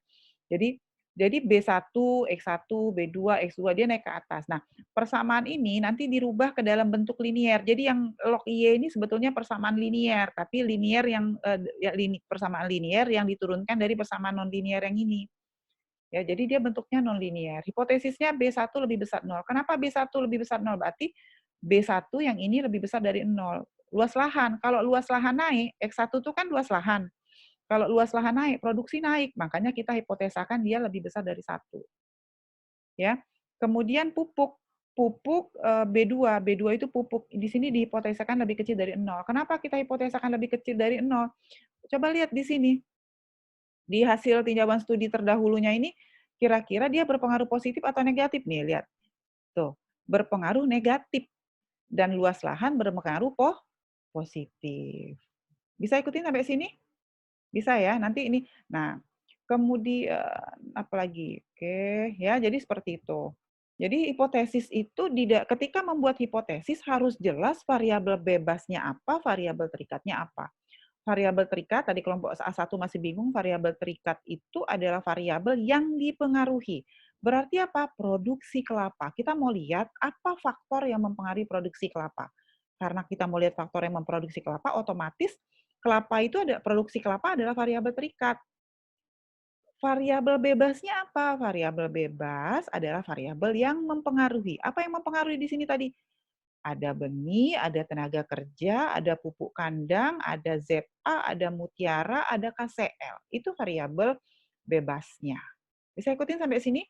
Jadi B1, X1, B2, X2 dia naik ke atas. Nah, persamaan ini nanti dirubah ke dalam bentuk linier. Jadi yang log Y ini sebetulnya persamaan linier, tapi linier yang persamaan linier yang diturunkan dari persamaan non-linier yang ini. Ya, jadi dia bentuknya non-linier. Hipotesisnya B1 lebih besar 0. Kenapa B1 lebih besar 0? Berarti B1 yang ini lebih besar dari 0. Luas lahan. Kalau luas lahan naik, X1 itu kan luas lahan. Kalau luas lahan naik, produksi naik. Makanya kita hipotesakan dia lebih besar dari 1. Ya. Kemudian pupuk. Pupuk B2. B2 itu pupuk. Di sini dihipotesakan lebih kecil dari 0. Kenapa kita hipotesakan lebih kecil dari 0? Coba lihat di sini. Di hasil tinjauan studi terdahulunya ini, kira-kira dia berpengaruh positif atau negatif nih, lihat. Tuh, berpengaruh negatif. Dan luas lahan berpengaruh positif. Bisa ikutin sampai sini? Bisa ya, nanti ini. Nah, kemudian apa lagi? Oke, ya, jadi seperti itu. Jadi hipotesis itu ketika membuat hipotesis harus jelas variabel bebasnya apa, variabel terikatnya apa. Variabel terikat, tadi kelompok A1 masih bingung, variabel terikat itu adalah variabel yang dipengaruhi. Berarti apa? Produksi kelapa. Kita mau lihat apa faktor yang mempengaruhi produksi kelapa. Karena kita mau lihat faktor yang memproduksi kelapa, otomatis kelapa itu produksi kelapa adalah variabel terikat. Variabel bebasnya apa? Variabel bebas adalah variabel yang mempengaruhi. Apa yang mempengaruhi di sini tadi? Ada benih, ada tenaga kerja, ada pupuk kandang, ada ZA, ada mutiara, ada KCL. Itu variabel bebasnya. Bisa ikutin sampai sini?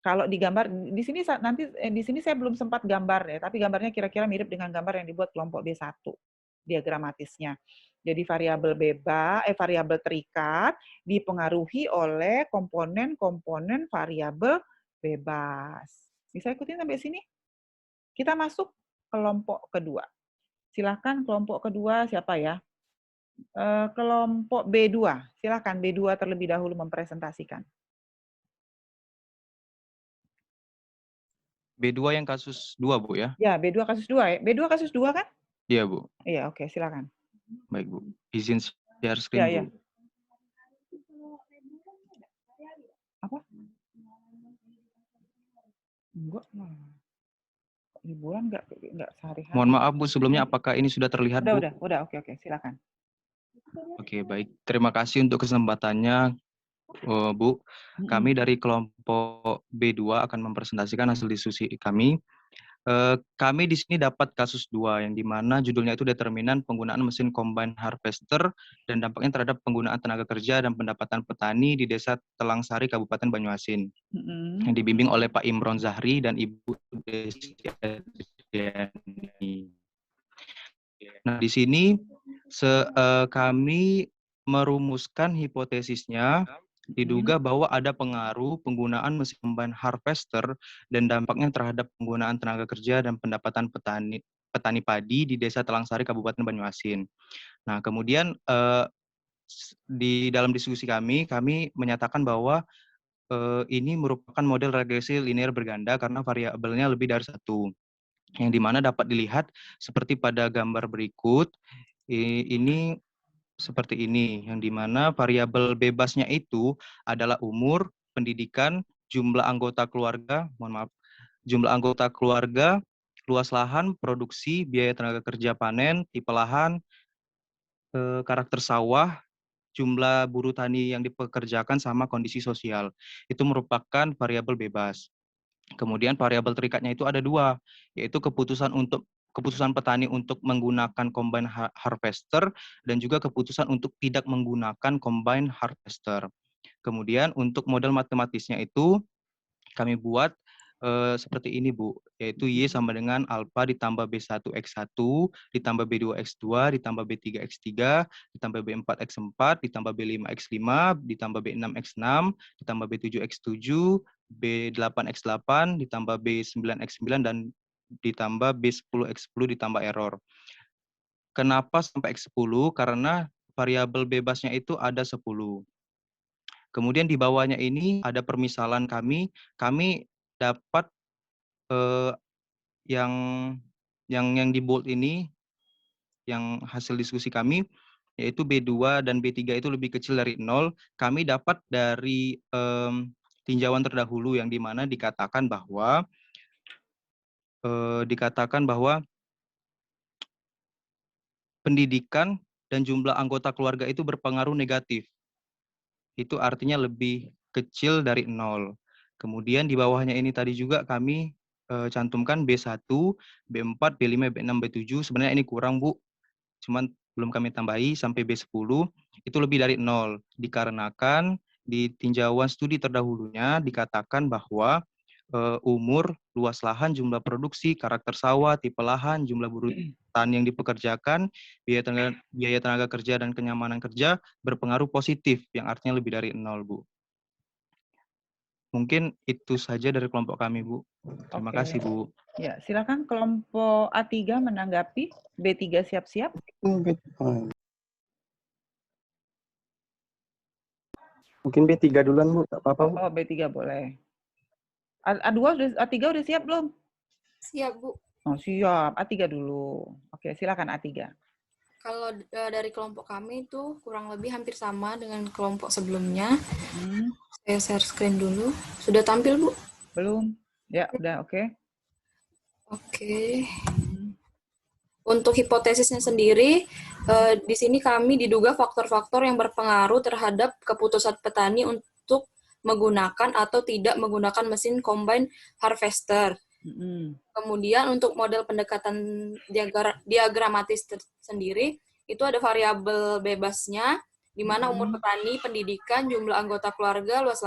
Kalau digambar di sini nanti di sini saya belum sempat gambar ya, tapi gambarnya kira-kira mirip dengan gambar yang dibuat kelompok B1 diagramatisnya. Jadi variabel terikat dipengaruhi oleh komponen-komponen variabel bebas. Bisa ikutin sampai sini? Kita masuk kelompok kedua. Silakan kelompok kedua siapa ya? Kelompok B2. Silakan B2 terlebih dahulu mempresentasikan. B2 yang kasus 2, Bu ya? Ya, B2 kasus 2 ya. B2 kasus 2 kan? Iya, Bu. Iya, oke, silakan. Baik, Bu. Izin share screen, ya, Bu. Ya. Apa? Enggak lah. Liburan enggak sehari-hari. Mohon maaf, Bu, sebelumnya apakah ini sudah terlihat, Bu? Udah, oke, silakan. Oke, baik. Terima kasih untuk kesempatannya, Bu. Kami dari kelompok B2 akan mempresentasikan hasil diskusi kami. Kami di sini dapat kasus 2, yang di mana judulnya itu determinan penggunaan mesin combine harvester dan dampaknya terhadap penggunaan tenaga kerja dan pendapatan petani di Desa Telangsari, Kabupaten Banyuasin. Yang dibimbing oleh Pak Imron Zahri dan Ibu Desi Adriani. Nah, di sini kami merumuskan hipotesisnya. Diduga bahwa ada pengaruh penggunaan mesin combine harvester dan dampaknya terhadap penggunaan tenaga kerja dan pendapatan petani padi di Desa Telangsari, Kabupaten Banyuasin. Nah, kemudian di dalam diskusi kami menyatakan bahwa ini merupakan model regresi linear berganda karena variabelnya lebih dari 1. yang dimana dapat dilihat seperti pada gambar berikut. Ini seperti ini, yang dimana variabel bebasnya itu adalah umur, pendidikan, jumlah anggota keluarga, jumlah anggota keluarga, luas lahan, produksi, biaya tenaga kerja panen, tipe lahan, karakter sawah, jumlah buruh tani yang dipekerjakan, sama kondisi sosial. Itu merupakan variabel bebas. Kemudian variabel terikatnya itu ada 2, yaitu keputusan petani untuk menggunakan combine harvester dan juga keputusan untuk tidak menggunakan combine harvester. Kemudian untuk model matematisnya itu kami buat seperti ini, Bu, yaitu Y sama dengan alpha ditambah B1X1, ditambah B2X2, ditambah B3X3, ditambah B4X4, ditambah B5X5, ditambah B6X6, ditambah B7X7, B8X8, ditambah B9X9, dan ditambah B10X10 ditambah error. Kenapa sampai X10? Karena variabel bebasnya itu ada 10. Kemudian di bawahnya ini ada permisalan kami dapat yang di bold ini, yang hasil diskusi kami, yaitu B2 dan B3 itu lebih kecil dari 0, kami dapat dari tinjauan terdahulu yang dimana dikatakan bahwa pendidikan dan jumlah anggota keluarga itu berpengaruh negatif. Itu artinya lebih kecil dari 0. Kemudian di bawahnya ini tadi juga kami cantumkan B1, B4, B5, B6, B7. Sebenarnya ini kurang, Bu. Cuman belum kami tambahi sampai B10. Itu lebih dari 0. Dikarenakan di tinjauan studi terdahulunya dikatakan bahwa umur, luas lahan, jumlah produksi, karakter sawah, tipe lahan, jumlah buruh tani yang dipekerjakan, biaya tenaga kerja, dan kenyamanan kerja berpengaruh positif, yang artinya lebih dari 0, Bu. Mungkin itu saja dari kelompok kami, Bu. Terima kasih, Bu. Ya, silakan kelompok A3 menanggapi. B3 siap-siap. Mungkin B3 duluan, Bu. Tak apa-apa, Bu. Oh, B3 boleh. A3 udah siap belum? Siap, Bu. Oh, siap. A3 dulu. Oke, silakan A3. Kalau dari kelompok kami itu kurang lebih hampir sama dengan kelompok sebelumnya. Saya share screen dulu. Sudah tampil, Bu? Belum. Ya, udah, oke. Oke. Untuk hipotesisnya sendiri, di sini kami diduga faktor-faktor yang berpengaruh terhadap keputusan petani untuk menggunakan atau tidak menggunakan mesin combine harvester. Kemudian untuk model pendekatan diagramatis sendiri, itu ada variabel bebasnya, di mana umur petani, pendidikan, jumlah anggota keluarga, luas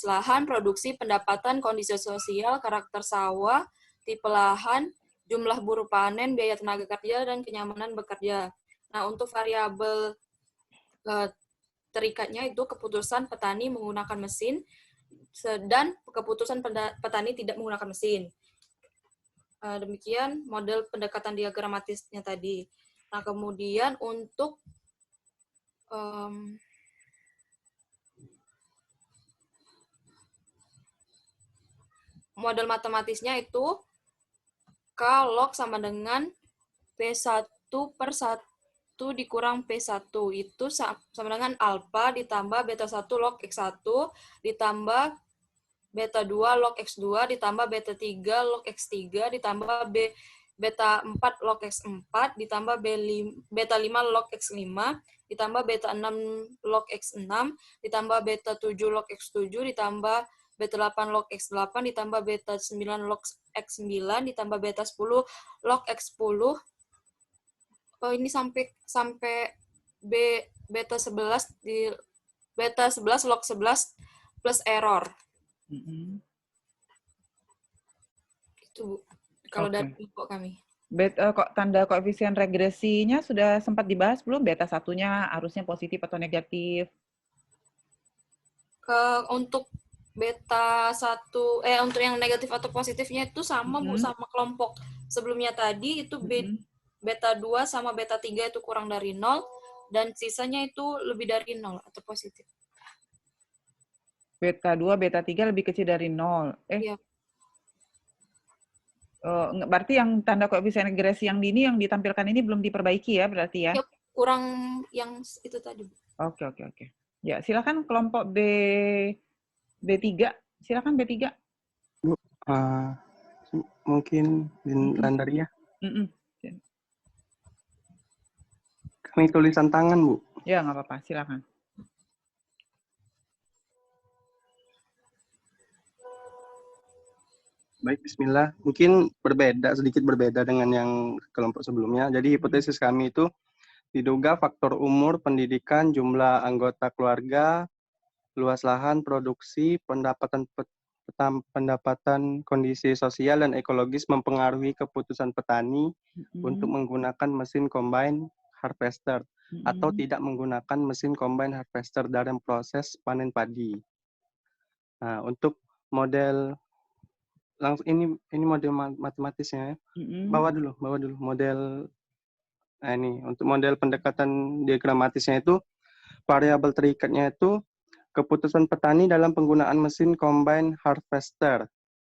lahan, produksi, pendapatan, kondisi sosial, karakter sawah, tipe lahan, jumlah buruh panen, biaya tenaga kerja, dan kenyamanan bekerja. Nah, untuk variabel terikatnya itu keputusan petani menggunakan mesin, dan keputusan petani tidak menggunakan mesin. Demikian model pendekatan diagramatisnya tadi. Nah, kemudian untuk model matematisnya itu K log sama dengan P1 per 1 dikurang P1. Itu sama dengan alpha ditambah beta 1 log X1 ditambah beta 2 log X2 ditambah beta 3 log X3 ditambah beta 4 log X4 ditambah beta 5 log X5 ditambah beta 6 log X6 ditambah beta 7 log X7 ditambah beta 8 log X8 ditambah beta 9 log X9 ditambah beta 10 log X10. Oh, ini sampai beta 11 di beta 11 log 11 plus error. Itu, Bu, kalau dari kelompok kami. Kok tanda koefisien regresinya sudah sempat dibahas belum? Beta satunya harusnya positif atau negatif? Untuk beta 1, untuk yang negatif atau positifnya itu sama, Bu, sama kelompok sebelumnya tadi, itu beta 2 sama beta 3 itu kurang dari 0, dan sisanya itu lebih dari 0 atau positif. Beta 2, beta 3 lebih kecil dari 0. Iya. Berarti yang tanda koefisien regresi yang dini yang ditampilkan ini belum diperbaiki ya berarti ya? Ya, kurang yang itu tadi. Oke. Ya, silakan kelompok B3. Silakan B3. Bu, mungkin Landaria. Kami tulisan tangan, Bu. Ya, nggak apa-apa. Silakan. Baik, bismillah. Mungkin sedikit berbeda dengan yang kelompok sebelumnya. Jadi hipotesis kami itu diduga faktor umur, pendidikan, jumlah anggota keluarga, luas lahan, produksi, pendapatan kondisi sosial dan ekologis mempengaruhi keputusan petani untuk menggunakan mesin combine harvester atau tidak menggunakan mesin combine harvester dalam proses panen padi. Nah, untuk model langsung ini model matematisnya. Bawa dulu model. Nah, ini untuk model pendekatan diagramatisnya itu variabel terikatnya itu keputusan petani dalam penggunaan mesin combine harvester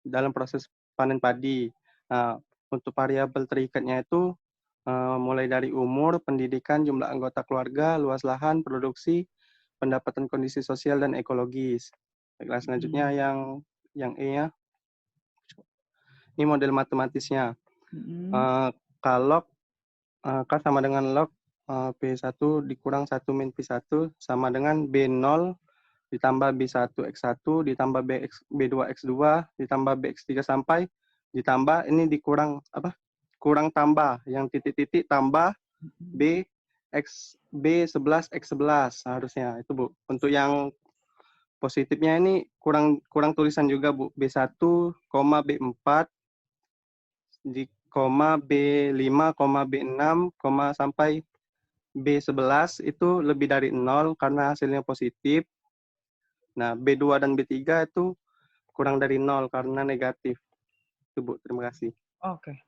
dalam proses panen padi. Nah, untuk variabel terikatnya itu mulai dari umur, pendidikan, jumlah anggota keluarga, luas lahan, produksi, pendapatan kondisi sosial dan ekologis. Baiklah, selanjutnya yang E ya. Ini model matematisnya. Kalau K sama dengan log P1 dikurang 1 min P1 sama dengan B0 ditambah B1 X1 ditambah B2 X2 ditambah BX3 sampai ditambah ini dikurang kurang tambah yang titik-titik tambah B11 X11 harusnya itu, Bu. Untuk yang positifnya ini kurang tulisan juga, Bu. B1, B4 di B5, B6, sampai B11 itu lebih dari 0 karena hasilnya positif. Nah, B2 dan B3 itu kurang dari 0 karena negatif. Itu, Bu. Terima kasih. Oke.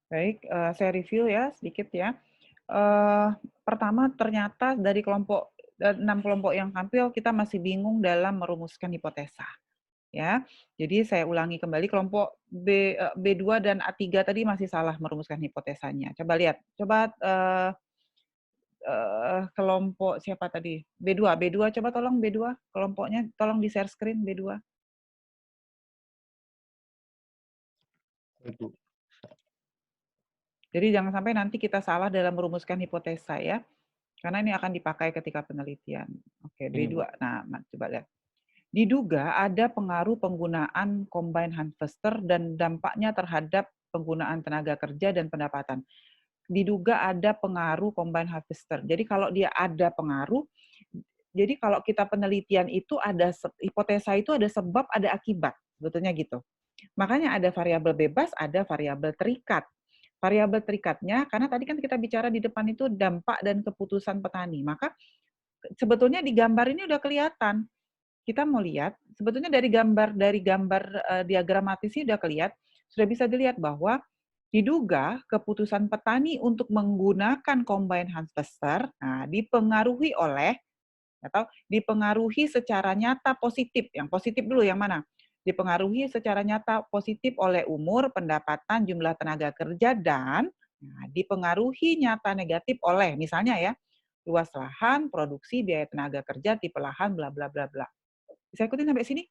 Baik, saya review ya sedikit ya. Pertama, ternyata dari 6 kelompok yang tampil, kita masih bingung dalam merumuskan hipotesa. Ya, jadi saya ulangi kembali kelompok B2 dan A3 tadi masih salah merumuskan hipotesanya. Coba lihat, kelompok siapa tadi? B2 coba tolong B2 kelompoknya tolong di share screen B2. Jadi jangan sampai nanti kita salah dalam merumuskan hipotesa ya. Karena ini akan dipakai ketika penelitian. Oke, B2. Nah, coba lihat. Diduga ada pengaruh penggunaan combine harvester dan dampaknya terhadap penggunaan tenaga kerja dan pendapatan. Diduga ada pengaruh combine harvester. Jadi kalau dia ada pengaruh, jadi kalau kita penelitian itu ada hipotesa itu ada sebab, ada akibat, sebetulnya gitu. Makanya ada variabel bebas, ada variabel terikat. Variabel terikatnya, karena tadi kan kita bicara di depan itu dampak dan keputusan petani. Maka sebetulnya di gambar ini udah kelihatan. Kita mau lihat, sebetulnya dari gambar diagramatisnya sudah bisa dilihat bahwa diduga keputusan petani untuk menggunakan combine harvester dipengaruhi oleh atau dipengaruhi secara nyata positif. Yang positif dulu yang mana? Dipengaruhi secara nyata positif oleh umur, pendapatan, jumlah tenaga kerja, dan dipengaruhi nyata negatif oleh misalnya ya luas lahan, produksi, biaya tenaga kerja, tipe lahan, bla bla bla bla. Bisa ikutin sampai sini?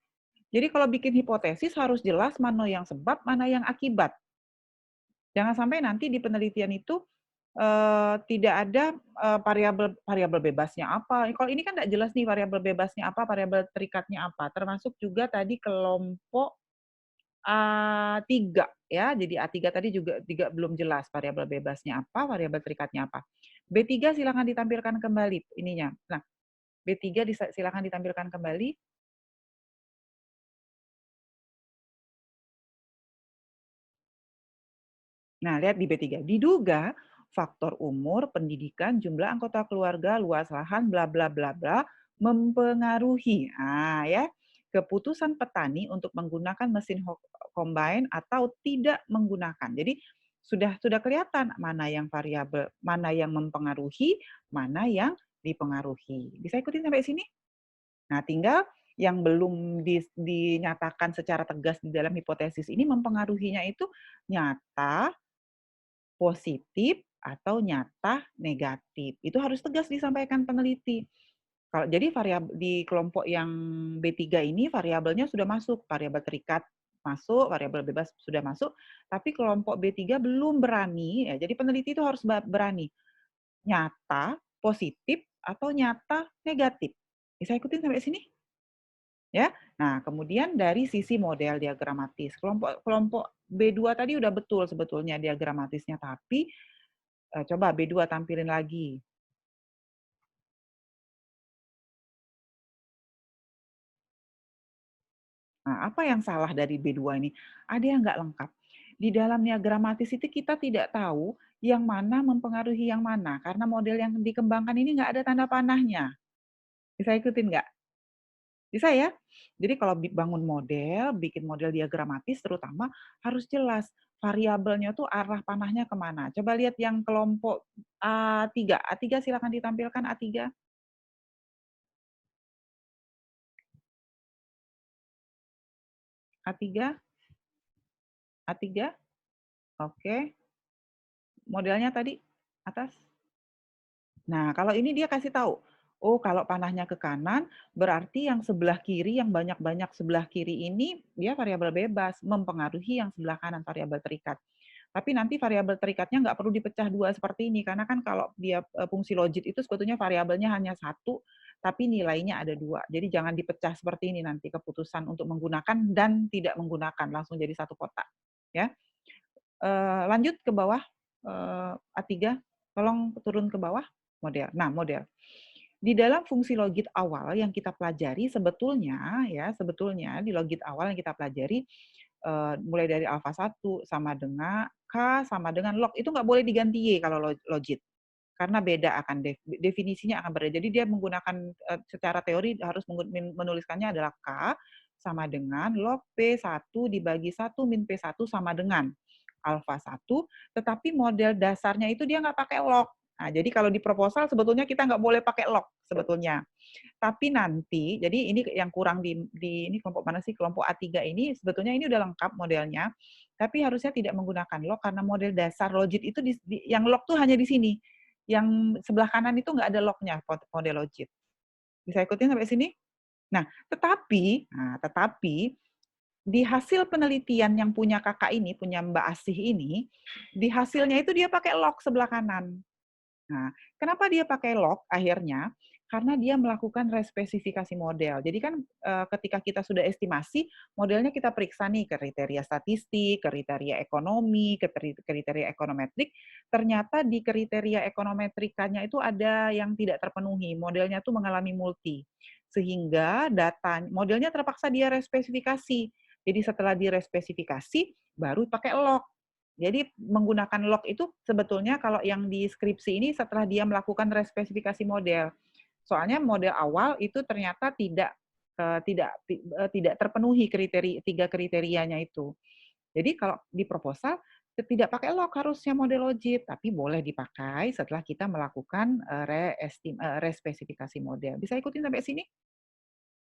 Jadi kalau bikin hipotesis harus jelas mana yang sebab, mana yang akibat. Jangan sampai nanti di penelitian itu tidak ada variabel bebasnya apa. Kalau ini kan tidak jelas nih variabel bebasnya apa, variabel terikatnya apa. Termasuk juga tadi kelompok A3 ya. Jadi A3 tadi juga belum jelas variabel bebasnya apa, variabel terikatnya apa. B3 silakan ditampilkan kembali ininya. Nah, B3 silakan ditampilkan kembali. Nah, lihat di B3. Diduga faktor umur, pendidikan, jumlah anggota keluarga, luas lahan, bla bla bla bla mempengaruhi ya keputusan petani untuk menggunakan mesin combine atau tidak menggunakan. Jadi sudah kelihatan mana yang variabel, mana yang mempengaruhi, mana yang dipengaruhi. Bisa ikutin sampai sini? Nah, tinggal yang belum dinyatakan secara tegas di dalam hipotesis ini mempengaruhinya itu nyata, positif, atau nyata negatif. Itu harus tegas disampaikan peneliti. Jadi variabel di kelompok yang B3 ini variabelnya sudah masuk, variabel terikat masuk, variabel bebas sudah masuk, tapi kelompok B3 belum berani, ya, jadi peneliti itu harus berani, nyata, positif, atau nyata, negatif. Bisa ikutin sampai sini? Ya. Nah, kemudian dari sisi model diagramatis, kelompok B2 tadi udah betul sebetulnya diagramatisnya, tapi coba B2 tampilin lagi. Nah, apa yang salah dari B2 ini? Ada yang nggak lengkap. Di dalam diagramatis itu kita tidak tahu yang mana mempengaruhi yang mana, karena model yang dikembangkan ini nggak ada tanda panahnya. Bisa ikutin nggak? Bisa ya? Jadi kalau bangun model, bikin model diagramatis terutama harus jelas variabelnya tuh arah panahnya kemana. Coba lihat yang kelompok A3. A3 silakan ditampilkan A3. A3. A3. Oke. Modelnya tadi atas. Nah, kalau ini dia kasih tahu. Oh, kalau panahnya ke kanan, berarti yang sebelah kiri, yang banyak-banyak sebelah kiri ini, dia variabel bebas, mempengaruhi yang sebelah kanan, variabel terikat. Tapi nanti variabel terikatnya nggak perlu dipecah dua seperti ini, karena kan kalau dia fungsi logit itu sebetulnya variabelnya hanya satu, tapi nilainya ada dua. Jadi jangan dipecah seperti ini nanti keputusan untuk menggunakan dan tidak menggunakan, langsung jadi satu kotak. Ya. Lanjut ke bawah, A3, tolong turun ke bawah, model. Nah, model. Di dalam fungsi logit awal yang kita pelajari sebetulnya di logit awal yang kita pelajari mulai dari alfa 1 sama dengan K sama dengan log itu nggak boleh diganti Y kalau logit. Karena beda akan definisinya akan berbeda. Jadi dia menggunakan secara teori harus menuliskannya adalah K sama dengan log P1 dibagi 1 min P1 sama dengan alfa 1, tetapi model dasarnya itu dia nggak pakai log. Nah, jadi kalau di proposal sebetulnya kita nggak boleh pakai log sebetulnya. Tapi nanti, jadi ini yang kurang di ini kelompok mana sih? Kelompok A3 ini sebetulnya ini udah lengkap modelnya, tapi harusnya tidak menggunakan log karena model dasar logit itu yang log tuh hanya di sini. Yang sebelah kanan itu nggak ada lognya model logit. Bisa ikutin sampai sini? Nah, tetapi di hasil penelitian yang punya kakak ini, punya Mbak Asih ini, di hasilnya itu dia pakai log sebelah kanan. Nah, kenapa dia pakai log akhirnya? Karena dia melakukan respesifikasi model. Jadi kan ketika kita sudah estimasi, modelnya kita periksa nih kriteria statistik, kriteria ekonomi, kriteria ekonometrik. Ternyata di kriteria ekonometrikanya itu ada yang tidak terpenuhi. Modelnya tuh mengalami multi. Sehingga modelnya terpaksa dia respesifikasi. Jadi setelah direspesifikasi, baru pakai log. Jadi menggunakan log itu sebetulnya kalau yang di skripsi ini setelah dia melakukan respesifikasi model. Soalnya model awal itu ternyata tidak terpenuhi tiga kriterianya itu. Jadi kalau di proposal tidak pakai log harusnya model logit, tapi boleh dipakai setelah kita melakukan respesifikasi model. Bisa ikutin sampai sini?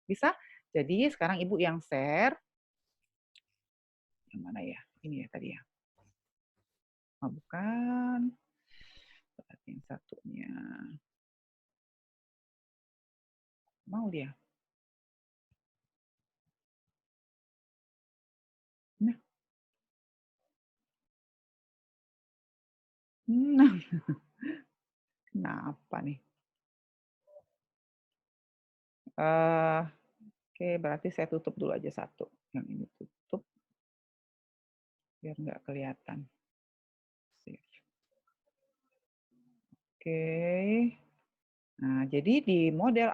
Bisa? Jadi sekarang Ibu yang share. Yang mana ya? Ini ya tadi ya. Oh, bukan. Berarti yang satunya. Mau dia. Nah. Nah. Kenapa nih? Oke, berarti saya tutup dulu aja satu. Yang ini tutup. Biar nggak kelihatan. Oke. Nah, jadi di model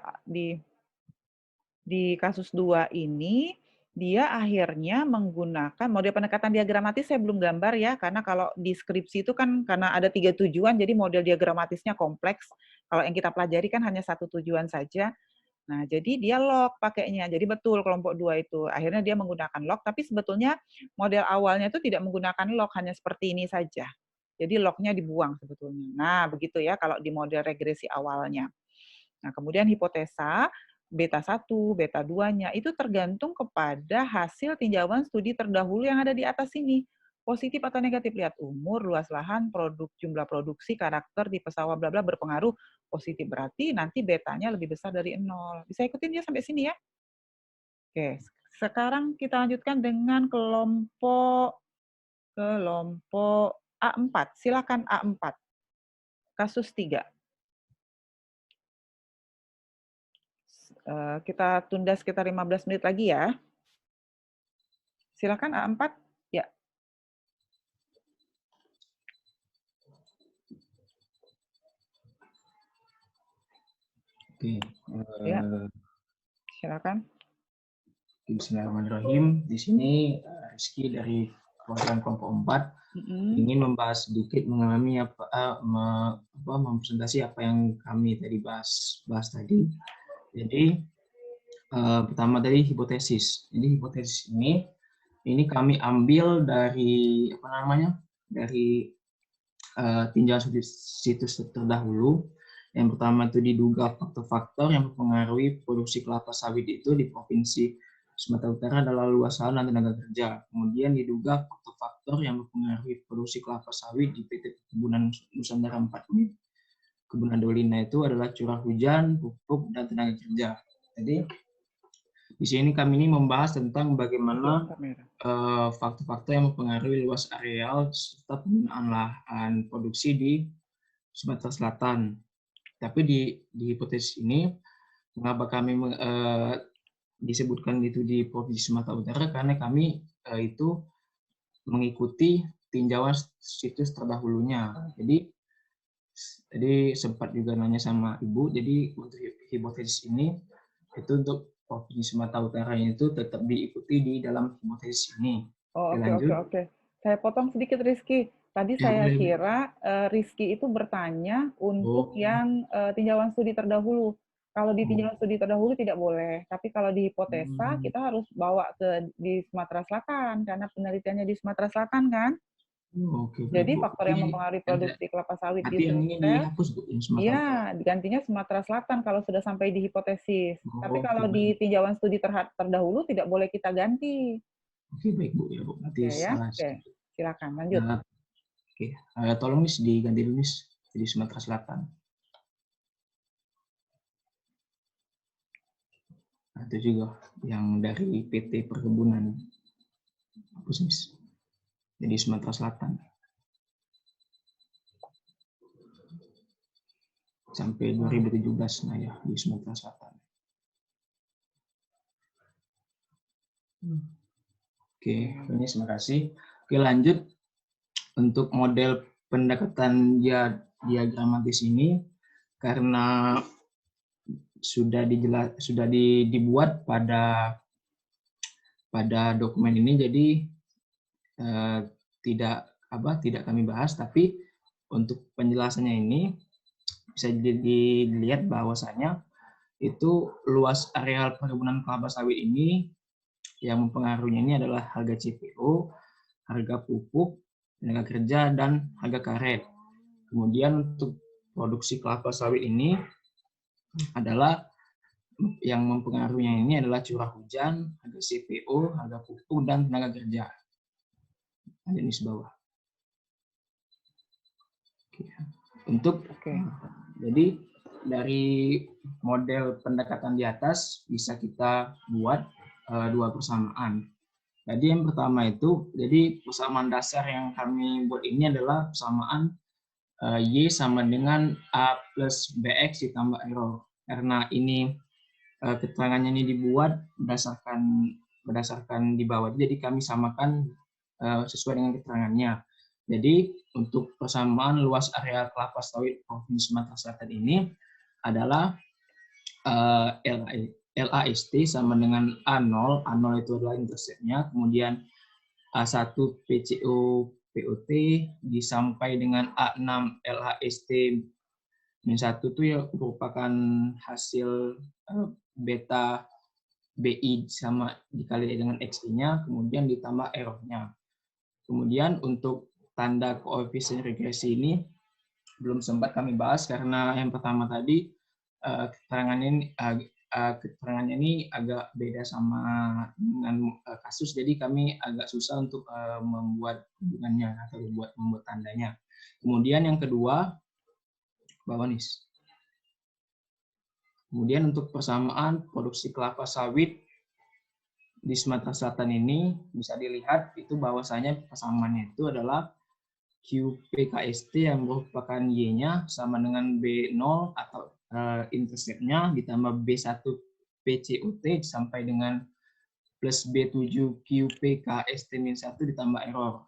di kasus 2 ini dia akhirnya menggunakan model pendekatan diagramatis. Saya belum gambar ya, karena kalau di skripsi itu kan karena ada 3 tujuan, jadi model diagramatisnya kompleks. Kalau yang kita pelajari kan hanya 1 tujuan saja. Nah, jadi dia log pakainya. Jadi betul kelompok 2 itu. Akhirnya dia menggunakan log, tapi sebetulnya model awalnya itu tidak menggunakan log, hanya seperti ini saja. Jadi lognya dibuang sebetulnya. Nah, begitu ya kalau di model regresi awalnya. Nah, kemudian hipotesa, beta 1, beta 2-nya. Itu tergantung kepada hasil tinjauan studi terdahulu yang ada di atas ini. Positif atau negatif, lihat umur, luas lahan, jumlah produksi, karakter, tipe sawah, bla bla berpengaruh. Positif berarti nanti betanya lebih besar dari 0. Bisa ikutin ya sampai sini ya? Oke, sekarang kita lanjutkan dengan kelompok A4. Silakan A4. Kasus 3. Kita tunda sekitar 15 menit lagi ya. Silakan A4. Ya. Oke. Ya. Silakan. Bismillahirrahmanirrahim. Di sini Rizky dari program kelompok 4 ingin membahas sedikit mengalami mempresentasi apa yang kami tadi bahas tadi. Jadi pertama tadi hipotesis. Jadi hipotesis ini kami ambil dari dari tinjauan situs terdahulu. Yang pertama itu diduga faktor-faktor yang mempengaruhi produksi kelapa sawit itu di Provinsi Sumatera Utara adalah luas lahan dan tenaga kerja. Kemudian diduga faktor-faktor yang mempengaruhi produksi kelapa sawit di PT Perkebunan Nusantara 4 ini, Kebunan Dolina itu adalah curah hujan, pupuk, dan tenaga kerja. Jadi di sini kami ini membahas tentang bagaimana faktor-faktor yang mempengaruhi luas areal serta penggunaan lahan produksi di Sumatera Selatan. Tapi di hipotesis ini, mengapa kami disebutkan itu di Provinsi Sumatera Utara, karena kami itu mengikuti tinjauan situs terdahulunya. Jadi sempat juga nanya sama Ibu, jadi untuk hipotesis ini, itu untuk Provinsi Sumatera Utara itu tetap diikuti di dalam hipotesis ini. Oh, oke. Saya potong sedikit, Rizky. Tadi saya kira Rizky itu bertanya untuk yang tinjauan studi terdahulu. Kalau di tinjauan studi terdahulu tidak boleh, tapi kalau di hipotesa kita harus bawa di Sumatera Selatan karena penelitiannya di Sumatera Selatan kan. Jadi faktor yang mempengaruhi produksi kelapa sawit di Sulsel, iya digantinya Sumatera Selatan kalau sudah sampai di hipotesis. Tapi kalau di tinjauan studi terdahulu tidak boleh kita ganti. Oke, baik Bu ya Bu. Nanti Oke, silakan lanjut. Oke, tolong Nis diganti dulu Nis di Sumatera Selatan. Nah, itu juga yang dari PT Perkebunan. Hapus Nis. Jadi Sumatera Selatan. Sampai 2017 nah ya di Sumatera Selatan. Oke, ini terima kasih. Oke, lanjut. Untuk model pendekatan diagramatis ini, karena sudah dibuat pada dokumen ini, jadi tidak kami bahas, tapi untuk penjelasannya ini bisa dilihat bahwasanya itu luas areal perkebunan kelapa sawit ini yang mempengaruhinya ini adalah harga CPO, harga pupuk, tenaga kerja, dan harga karet. Kemudian untuk produksi kelapa sawit ini adalah yang mempengaruhinya ini adalah curah hujan, harga CPO, harga pupuk, dan tenaga kerja. Ada di bawah. Jadi dari model pendekatan di atas bisa kita buat dua persamaan. Jadi yang pertama itu, jadi persamaan dasar yang kami buat ini adalah persamaan Y sama dengan A plus BX ditambah error. Karena ini keterangannya ini dibuat berdasarkan di bawah, jadi kami samakan sesuai dengan keterangannya. Jadi untuk persamaan luas area kelapa sawit Provinsi Sumatera Selatan ini adalah LAST sama dengan A0, A0 itu adalah interceptnya, kemudian A1 PCO POT disampai dengan A6 LHST -1 itu ya merupakan hasil beta BI sama dikali dengan XI-nya, kemudian ditambah error-nya. Kemudian untuk tanda koefisien regresi ini belum sempat kami bahas karena yang pertama tadi keterangan ini keterangannya ini agak beda sama dengan kasus, jadi kami agak susah untuk membuat hubungannya atau membuat tandanya. Kemudian yang kedua, Mbak Wanis. Kemudian untuk persamaan produksi kelapa sawit di Sumatera Selatan ini bisa dilihat itu bahwasanya persamaannya itu adalah QPKST yang merupakan Y-nya sama dengan B0 atau intercept-nya ditambah B1 PCOT sampai dengan plus B7 QPKST-1 ditambah error.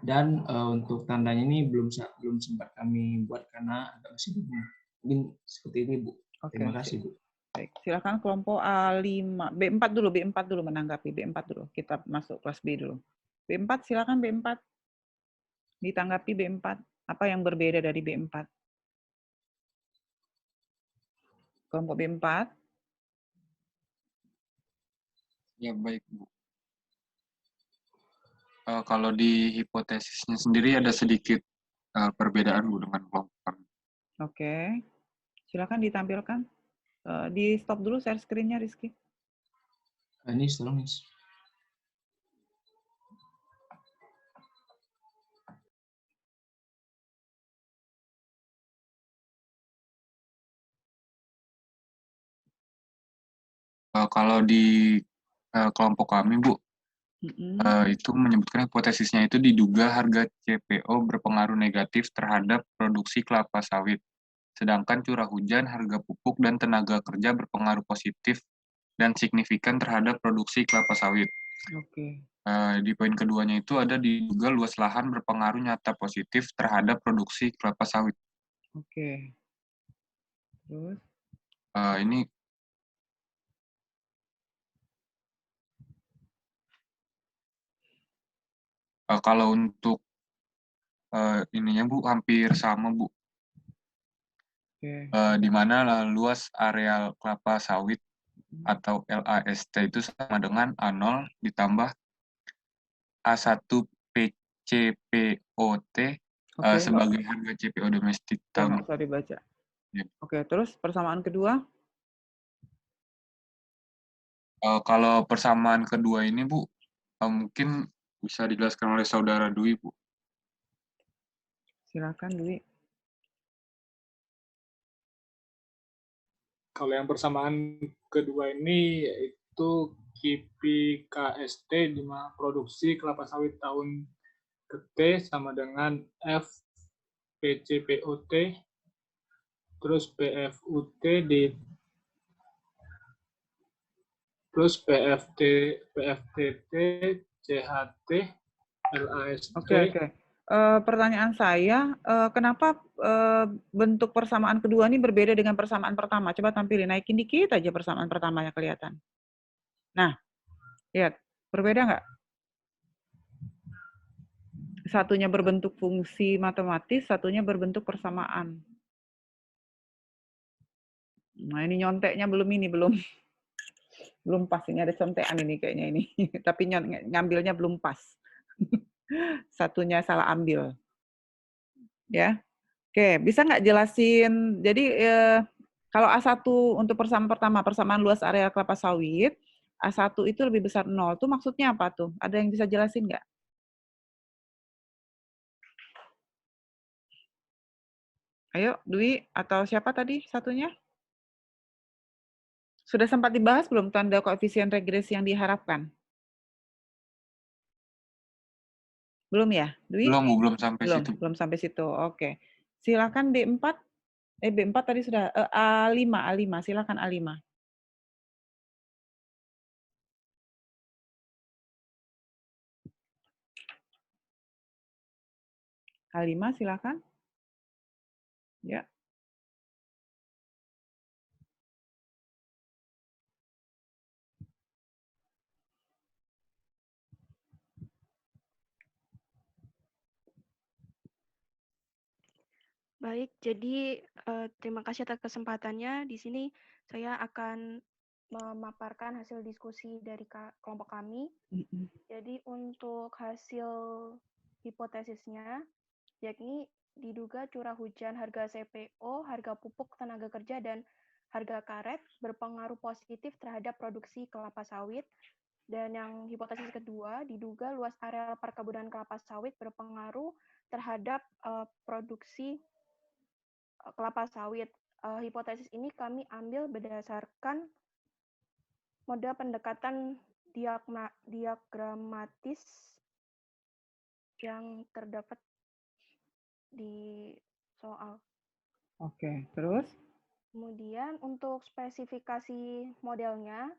Dan untuk tandanya ini belum sempat kami buat karena agak masih bingung. Mungkin seperti ini, Bu. Terima kasih, Bu. Baik, silakan kelompok A5, B4 dulu menanggapi, B4 dulu. Kita masuk kelas B dulu. B4, silakan B4. Ditanggapi B4. Apa yang berbeda dari B4? Kelompok B4. Ya, baik, Bu. Kalau di hipotesisnya sendiri ada sedikit perbedaan, Bu, dengan kelompok kami. Oke. Silakan ditampilkan. Di stop dulu share screen-nya, Rizky. Nis, tolong, Nis. Kalau di kelompok kami, Bu, itu menyebutkan hipotesisnya itu diduga harga CPO berpengaruh negatif terhadap produksi kelapa sawit. Sedangkan curah hujan, harga pupuk, dan tenaga kerja berpengaruh positif dan signifikan terhadap produksi kelapa sawit. Oke. Di poin keduanya itu ada diduga luas lahan berpengaruh nyata positif terhadap produksi kelapa sawit. Oke. Terus? Ini kalau untuk ininya, Bu, hampir sama, Bu. Di mana luas areal kelapa sawit atau LAST itu sama dengan A0 ditambah A1 PCPOT sebagai harga CPO domestik tahun. Nggak usah dibaca. Ya. Oke, terus persamaan kedua? Kalau persamaan kedua ini, Bu, mungkin bisa dijelaskan oleh Saudara Dwi, Bu. Silakan, Dwi. Kalau yang persamaan kedua ini yaitu KIPI-KST di mana produksi kelapa sawit tahun ke-T sama dengan F PCPOT terus PFUT di plus PFTT CHT LAST. Oke. Pertanyaan saya, kenapa bentuk persamaan kedua ini berbeda dengan persamaan pertama? Coba tampilin, naikin dikit aja persamaan pertamanya kelihatan. Nah, lihat, berbeda nggak? Satunya berbentuk fungsi matematis, satunya berbentuk persamaan. Nah, ini nyonteknya belum pas. Ini ada contekan ini kayaknya ini. Tapi ngambilnya belum pas. Satunya salah ambil. Ya. Oke, bisa nggak jelasin, jadi kalau A1 untuk persamaan luas area kelapa sawit, A1 itu lebih besar 0, itu maksudnya apa tuh? Ada yang bisa jelasin nggak? Ayo, Dwi, atau siapa tadi satunya? Sudah sempat dibahas belum tanda koefisien regresi yang diharapkan? Belum ya, Dwi? Belum sampai situ. Belum sampai situ, oke. Silakan B4. B4 tadi sudah, A5, silakan A5. A5, silakan. Ya. Baik, jadi terima kasih atas kesempatannya. Di sini saya akan memaparkan hasil diskusi dari kelompok kami. Jadi untuk hasil hipotesisnya, yakni diduga curah hujan, harga CPO, harga pupuk, tenaga kerja, dan harga karet berpengaruh positif terhadap produksi kelapa sawit. Dan yang hipotesis kedua, diduga luas area perkebunan kelapa sawit berpengaruh terhadap produksi kelapa sawit. Hipotesis ini kami ambil berdasarkan model pendekatan diagramatis yang terdapat di soal. Oke, terus? Kemudian untuk spesifikasi modelnya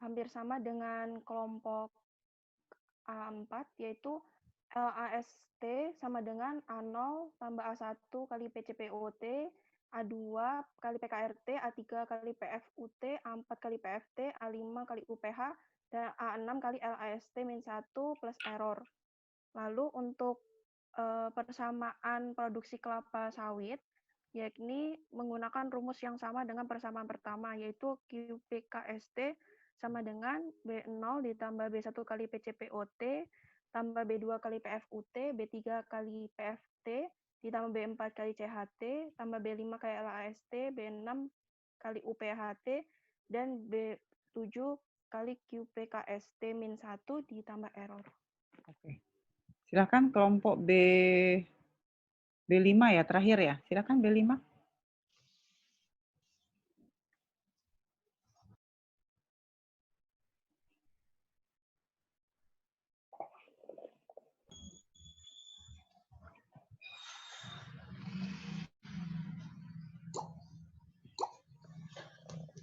hampir sama dengan kelompok A4, yaitu LAST sama dengan A0 tambah A1 kali PCPOT, A2 kali PKRT, A3 kali PFUT, A4 kali PFT, A5 kali UPH, dan A6 kali LAST-1 plus error. Lalu untuk persamaan produksi kelapa sawit, yakni menggunakan rumus yang sama dengan persamaan pertama, yaitu QPKST sama dengan B0 ditambah B1 kali PCPOT, tambah B2 kali PFUT, B3 kali PFT, ditambah B4 kali CHT, tambah B5 kali LAST, B6 kali UPHT, dan B7 kali QPKST-1 ditambah error. Oke. Silakan kelompok B5 ya, terakhir ya. Silakan B5.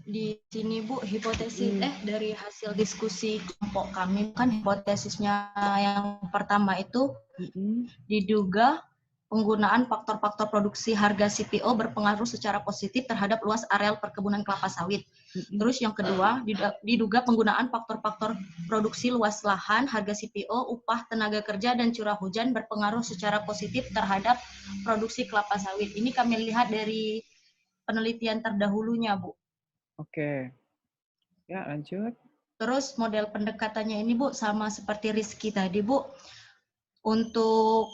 Di sini Bu, hipotesis dari hasil diskusi kelompok kami kan hipotesisnya yang pertama itu diduga penggunaan faktor-faktor produksi harga CPO berpengaruh secara positif terhadap luas areal perkebunan kelapa sawit. Terus yang kedua, diduga penggunaan faktor-faktor produksi luas lahan, harga CPO, upah tenaga kerja, dan curah hujan berpengaruh secara positif terhadap produksi kelapa sawit. Ini kami lihat dari penelitian terdahulunya, Bu. Oke. Ya, lanjut. Terus model pendekatannya ini, Bu, sama seperti Rizky tadi, Bu. Untuk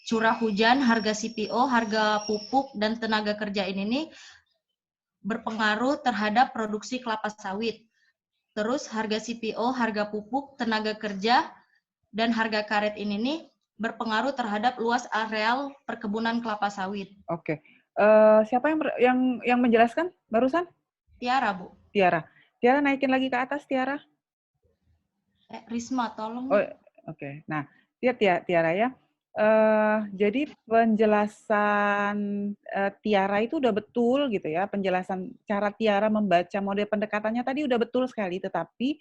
curah hujan, harga CPO, harga pupuk, dan tenaga kerja ini berpengaruh terhadap produksi kelapa sawit. Terus harga CPO, harga pupuk, tenaga kerja, dan harga karet ini berpengaruh terhadap luas areal perkebunan kelapa sawit. Oke. Siapa yang menjelaskan barusan? Tiara, Bu. Tiara. Tiara naikin lagi ke atas, Tiara. Risma, tolong. Oh, oke. Nah, Tiara ya. Jadi penjelasan Tiara itu udah betul gitu ya. Penjelasan cara Tiara membaca model pendekatannya tadi udah betul sekali. Tetapi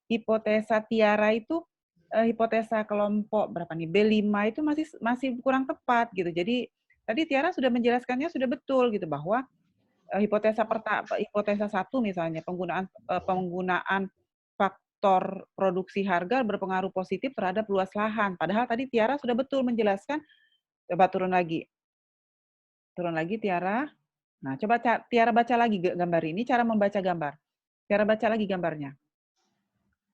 hipotesa Tiara itu, hipotesa kelompok berapa nih? B5 itu masih kurang tepat gitu. Jadi tadi Tiara sudah menjelaskannya sudah betul gitu bahwa hipotesa 1 misalnya penggunaan faktor produksi harga berpengaruh positif terhadap luas lahan. Padahal tadi Tiara sudah betul menjelaskan. Coba turun lagi. Turun lagi Tiara. Nah, coba Tiara baca lagi gambar ini, cara membaca gambar. Tiara baca lagi gambarnya.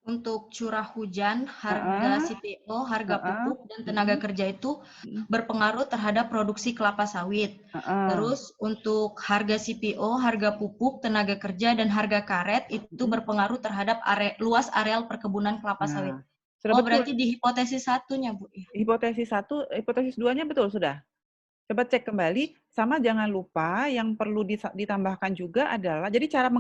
Untuk curah hujan, harga CPO, harga pupuk, dan tenaga kerja itu berpengaruh terhadap produksi kelapa sawit. Terus untuk harga CPO, harga pupuk, tenaga kerja, dan harga karet itu berpengaruh terhadap luas areal perkebunan kelapa sawit. Oh, berarti di hipotesis 1-nya, Bu. Hipotesis 1, hipotesis 2-nya betul sudah. Coba cek kembali, sama jangan lupa yang perlu ditambahkan juga adalah, jadi cara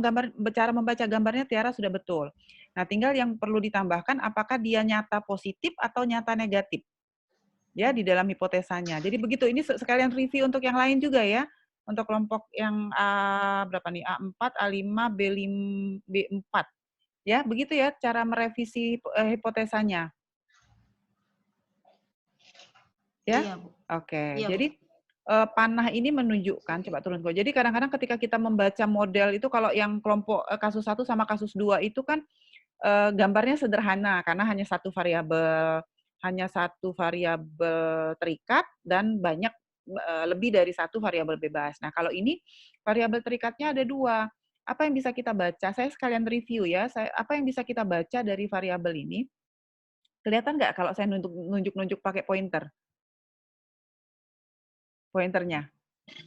membaca gambarnya Tiara sudah betul. Nah, tinggal yang perlu ditambahkan apakah dia nyata positif atau nyata negatif. Ya, di dalam hipotesanya. Jadi begitu, ini sekalian review untuk yang lain juga ya. Untuk kelompok yang berapa nih? A4, A5, B4. Ya, begitu ya cara merevisi hipotesanya. Ya? Iya, Bu. Oke, iya, jadi panah ini menunjukkan, coba turun kok. Jadi kadang-kadang ketika kita membaca model itu, kalau yang kelompok kasus 1 sama kasus 2 itu kan gambarnya sederhana karena hanya satu variabel terikat dan banyak lebih dari satu variabel bebas. Nah, kalau ini variabel terikatnya ada 2. Apa yang bisa kita baca? Saya sekalian review ya. Apa yang bisa kita baca dari variabel ini? Kelihatan nggak kalau saya nunjuk-nunjuk pakai pointer? Pointernya.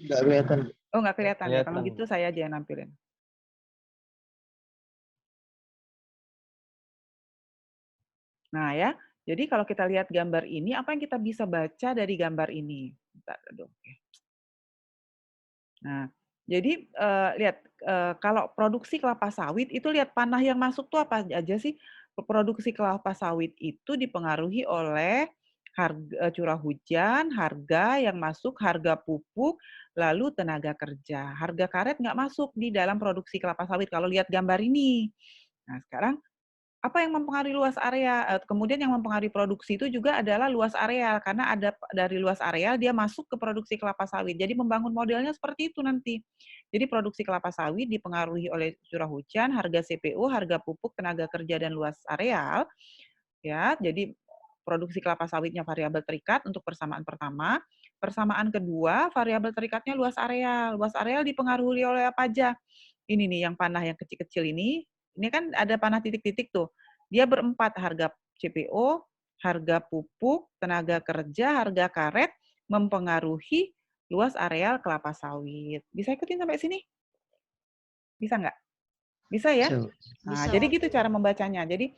Nggak kelihatan. Oh, nggak kelihatan ya. Kalau Kelihatan. gitu saya aja yang nampilin. Nah ya, jadi kalau kita lihat gambar ini, apa yang kita bisa baca dari gambar ini? Bentar, aduh. Nah, jadi lihat kalau produksi kelapa sawit itu lihat panah yang masuk tuh apa aja sih? Produksi kelapa sawit itu dipengaruhi oleh harga curah hujan, harga yang masuk, harga pupuk, lalu tenaga kerja. Harga karet nggak masuk di dalam produksi kelapa sawit kalau lihat gambar ini. Nah, sekarang apa yang mempengaruhi luas area? Kemudian yang mempengaruhi produksi itu juga adalah luas areal, karena ada dari luas areal dia masuk ke produksi kelapa sawit. Jadi membangun modelnya seperti itu nanti. Jadi produksi kelapa sawit dipengaruhi oleh curah hujan, harga CPO, harga pupuk, tenaga kerja, dan luas areal. Ya, jadi produksi kelapa sawitnya variabel terikat untuk persamaan pertama. Persamaan kedua, variabel terikatnya luas areal. Luas areal dipengaruhi oleh apa aja? Ini nih yang panah yang kecil-kecil ini. Ini kan ada panah titik-titik tuh. Dia berempat, harga CPO, harga pupuk, tenaga kerja, harga karet, mempengaruhi luas areal kelapa sawit. Bisa ikutin sampai sini? Bisa nggak? Bisa ya? Nah, jadi gitu cara membacanya. Jadi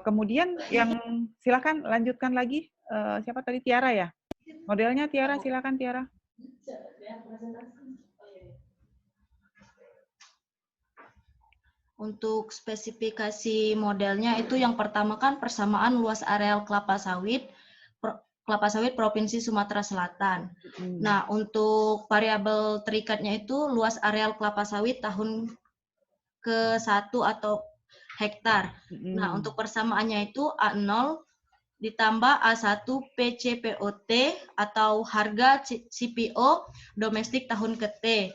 kemudian yang silakan lanjutkan lagi. Siapa tadi? Tiara ya? Modelnya Tiara, silakan Tiara. Untuk spesifikasi modelnya itu yang pertama kan persamaan luas areal kelapa sawit Provinsi Sumatera Selatan. Nah, untuk variabel terikatnya itu luas areal kelapa sawit tahun ke-1 atau hektar. Nah, untuk persamaannya itu A0 ditambah A1 PCPOT atau harga CPO domestik tahun ke-T.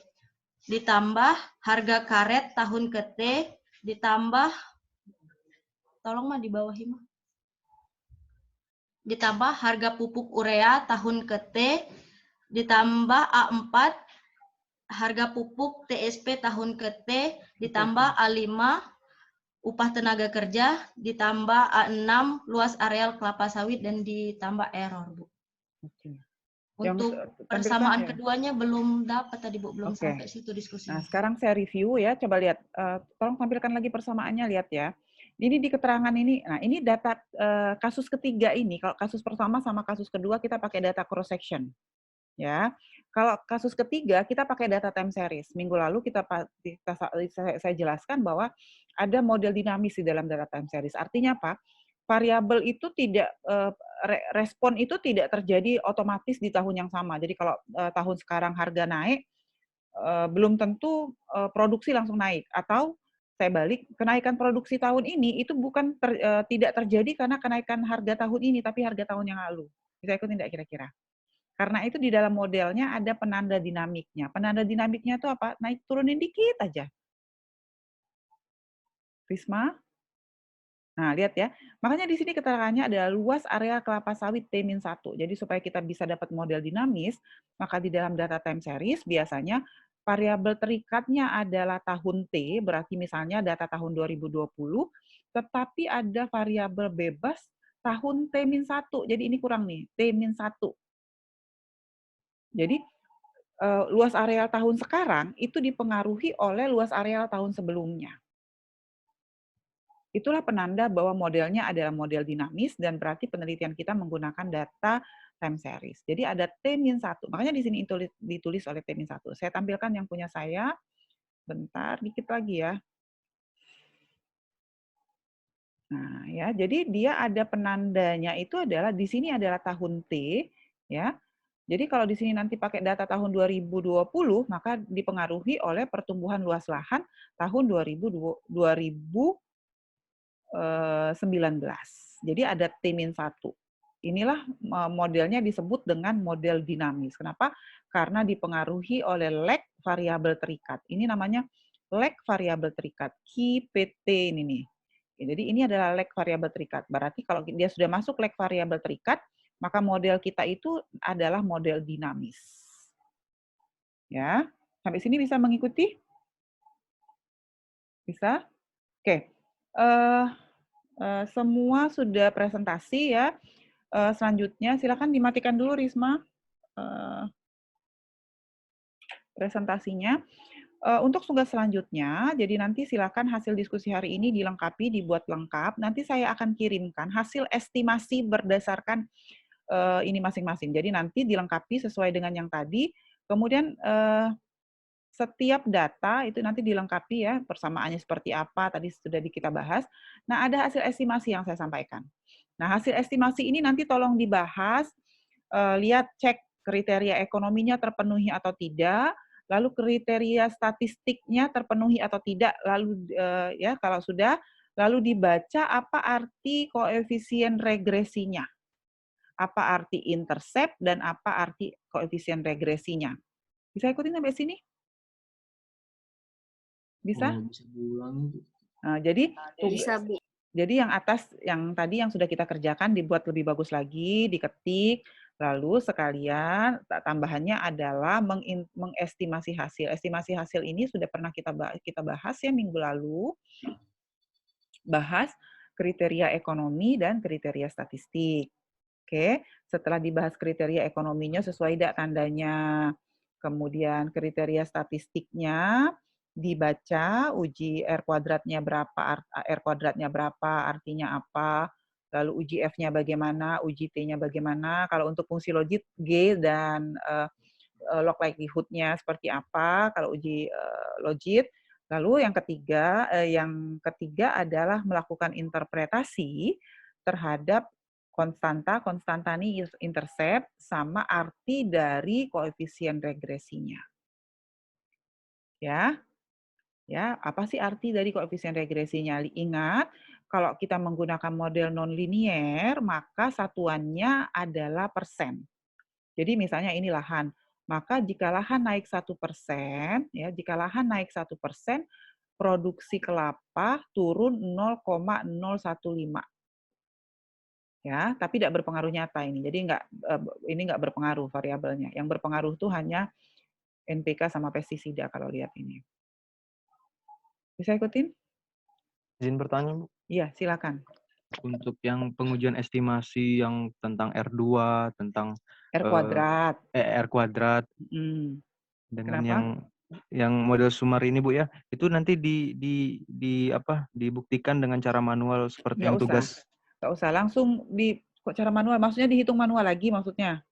Ditambah harga karet tahun ke-T, ditambah, tolong mah di bawahi mah. Ditambah harga pupuk urea tahun ke-T, ditambah A4 harga pupuk TSP tahun ke-T, ditambah A5 upah tenaga kerja, ditambah A6 luas areal kelapa sawit, dan ditambah error, Bu. Untuk persamaan keduanya belum dapat tadi, Bu, belum sampai situ diskusinya. Nah, sekarang saya review ya, coba lihat. Tolong tampilkan lagi persamaannya, lihat ya. Ini di keterangan ini, nah ini data kasus ketiga ini, kalau kasus pertama sama kasus kedua kita pakai data cross section. Ya, kalau kasus ketiga kita pakai data time series. Minggu lalu saya jelaskan bahwa ada model dinamis di dalam data time series. Artinya apa? Variabel itu tidak respon itu tidak terjadi otomatis di tahun yang sama. Jadi kalau tahun sekarang harga naik, belum tentu produksi langsung naik. Atau saya balik, kenaikan produksi tahun ini itu bukan tidak terjadi karena kenaikan harga tahun ini, tapi harga tahun yang lalu. Bisa ikutin tidak kira-kira? Karena itu di dalam modelnya ada penanda dinamiknya. Penanda dinamiknya itu apa? Naik turunin dikit aja. Risma? Nah, lihat ya. Makanya di sini keterangannya adalah luas area kelapa sawit T-1. Jadi supaya kita bisa dapat model dinamis, maka di dalam data time series biasanya variabel terikatnya adalah tahun T, berarti misalnya data tahun 2020, tetapi ada variabel bebas tahun T-1. Jadi ini kurang nih, T-1. Jadi luas areal tahun sekarang itu dipengaruhi oleh luas areal tahun sebelumnya. Itulah penanda bahwa modelnya adalah model dinamis dan berarti penelitian kita menggunakan data time series. Jadi ada T-1. Makanya di sini ditulis oleh T-1. Saya tampilkan yang punya saya. Bentar, dikit lagi ya. Nah, ya, jadi dia ada penandanya itu adalah di sini adalah tahun T, ya. Jadi kalau di sini nanti pakai data tahun 2020, maka dipengaruhi oleh pertumbuhan luas lahan tahun 2019. Jadi ada T-1. Inilah modelnya disebut dengan model dinamis. Kenapa? Karena dipengaruhi oleh lag variabel terikat. Ini namanya lag variabel terikat, QPT ini nih. Jadi ini adalah lag variabel terikat. Berarti kalau dia sudah masuk lag variabel terikat, maka model kita itu adalah model dinamis. Ya, sampai sini bisa mengikuti? Bisa? Oke. Semua sudah presentasi ya. Selanjutnya silakan dimatikan dulu Risma. presentasinya. Untuk tugas selanjutnya, jadi nanti silakan hasil diskusi hari ini dilengkapi, dibuat lengkap. Nanti saya akan kirimkan hasil estimasi berdasarkan ini masing-masing. Jadi nanti dilengkapi sesuai dengan yang tadi. Kemudian setiap data itu nanti dilengkapi ya, persamaannya seperti apa, tadi sudah kita bahas. Nah, ada hasil estimasi yang saya sampaikan. Nah, hasil estimasi ini nanti tolong dibahas, lihat cek kriteria ekonominya terpenuhi atau tidak, lalu kriteria statistiknya terpenuhi atau tidak, lalu ya kalau sudah, lalu dibaca apa arti koefisien regresinya, apa arti intercept, dan apa arti koefisien regresinya. Bisa ikutin sampai sini? Bisa? Oh, bisa diulangi, Bu. Nah, jadi Bisa, Bu. Jadi yang atas, yang tadi yang sudah kita kerjakan dibuat lebih bagus lagi, diketik, lalu sekalian tambahannya adalah mengestimasi hasil. Estimasi hasil ini sudah pernah kita bahas ya minggu lalu, bahas kriteria ekonomi dan kriteria statistik. Oke, setelah dibahas kriteria ekonominya sesuai tidak tandanya, kemudian kriteria statistiknya dibaca, uji R kuadratnya berapa, artinya apa, lalu uji F-nya bagaimana, uji T-nya bagaimana, kalau untuk fungsi logit G dan log likelihood-nya seperti apa, kalau uji logit. Lalu yang ketiga adalah melakukan interpretasi terhadap konstanta ini intercept sama arti dari koefisien regresinya. Ya, apa sih arti dari koefisien regresinya? Ingat, kalau kita menggunakan model nonlinier, maka satuannya adalah persen. Jadi misalnya ini lahan, maka jika lahan naik 1%, ya, jika lahan naik 1%, produksi kelapa turun 0,015. Ya, tapi tidak berpengaruh nyata ini. Jadi nggak berpengaruh variabelnya. Yang berpengaruh itu hanya NPK sama pestisida kalau lihat ini. Bisa ikutin? Izin bertanya, Bu. Iya, silakan. Untuk yang pengujian estimasi yang tentang R2, tentang R kuadrat. R kuadrat. Dengan Kenapa? yang model sumar ini, Bu ya. Itu nanti dibuktikan dengan cara manual seperti yang tugas. Nggak usah, langsung kok cara manual, maksudnya dihitung manual lagi maksudnya?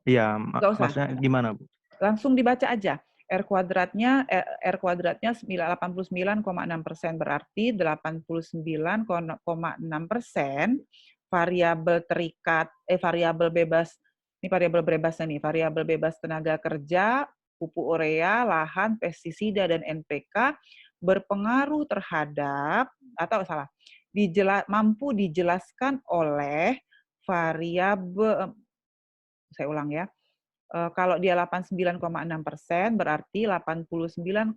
Iya, maksudnya gimana, Bu? Langsung dibaca aja. R kuadratnya 89,6%, berarti 89,6% variabel terikat, variabel bebas, ini variabel bebasnya nih, variabel bebas tenaga kerja, pupuk urea, lahan, pestisida, dan NPK berpengaruh terhadap, mampu dijelaskan oleh variabel, saya ulang ya, kalau dia 89,6%, berarti 89,6%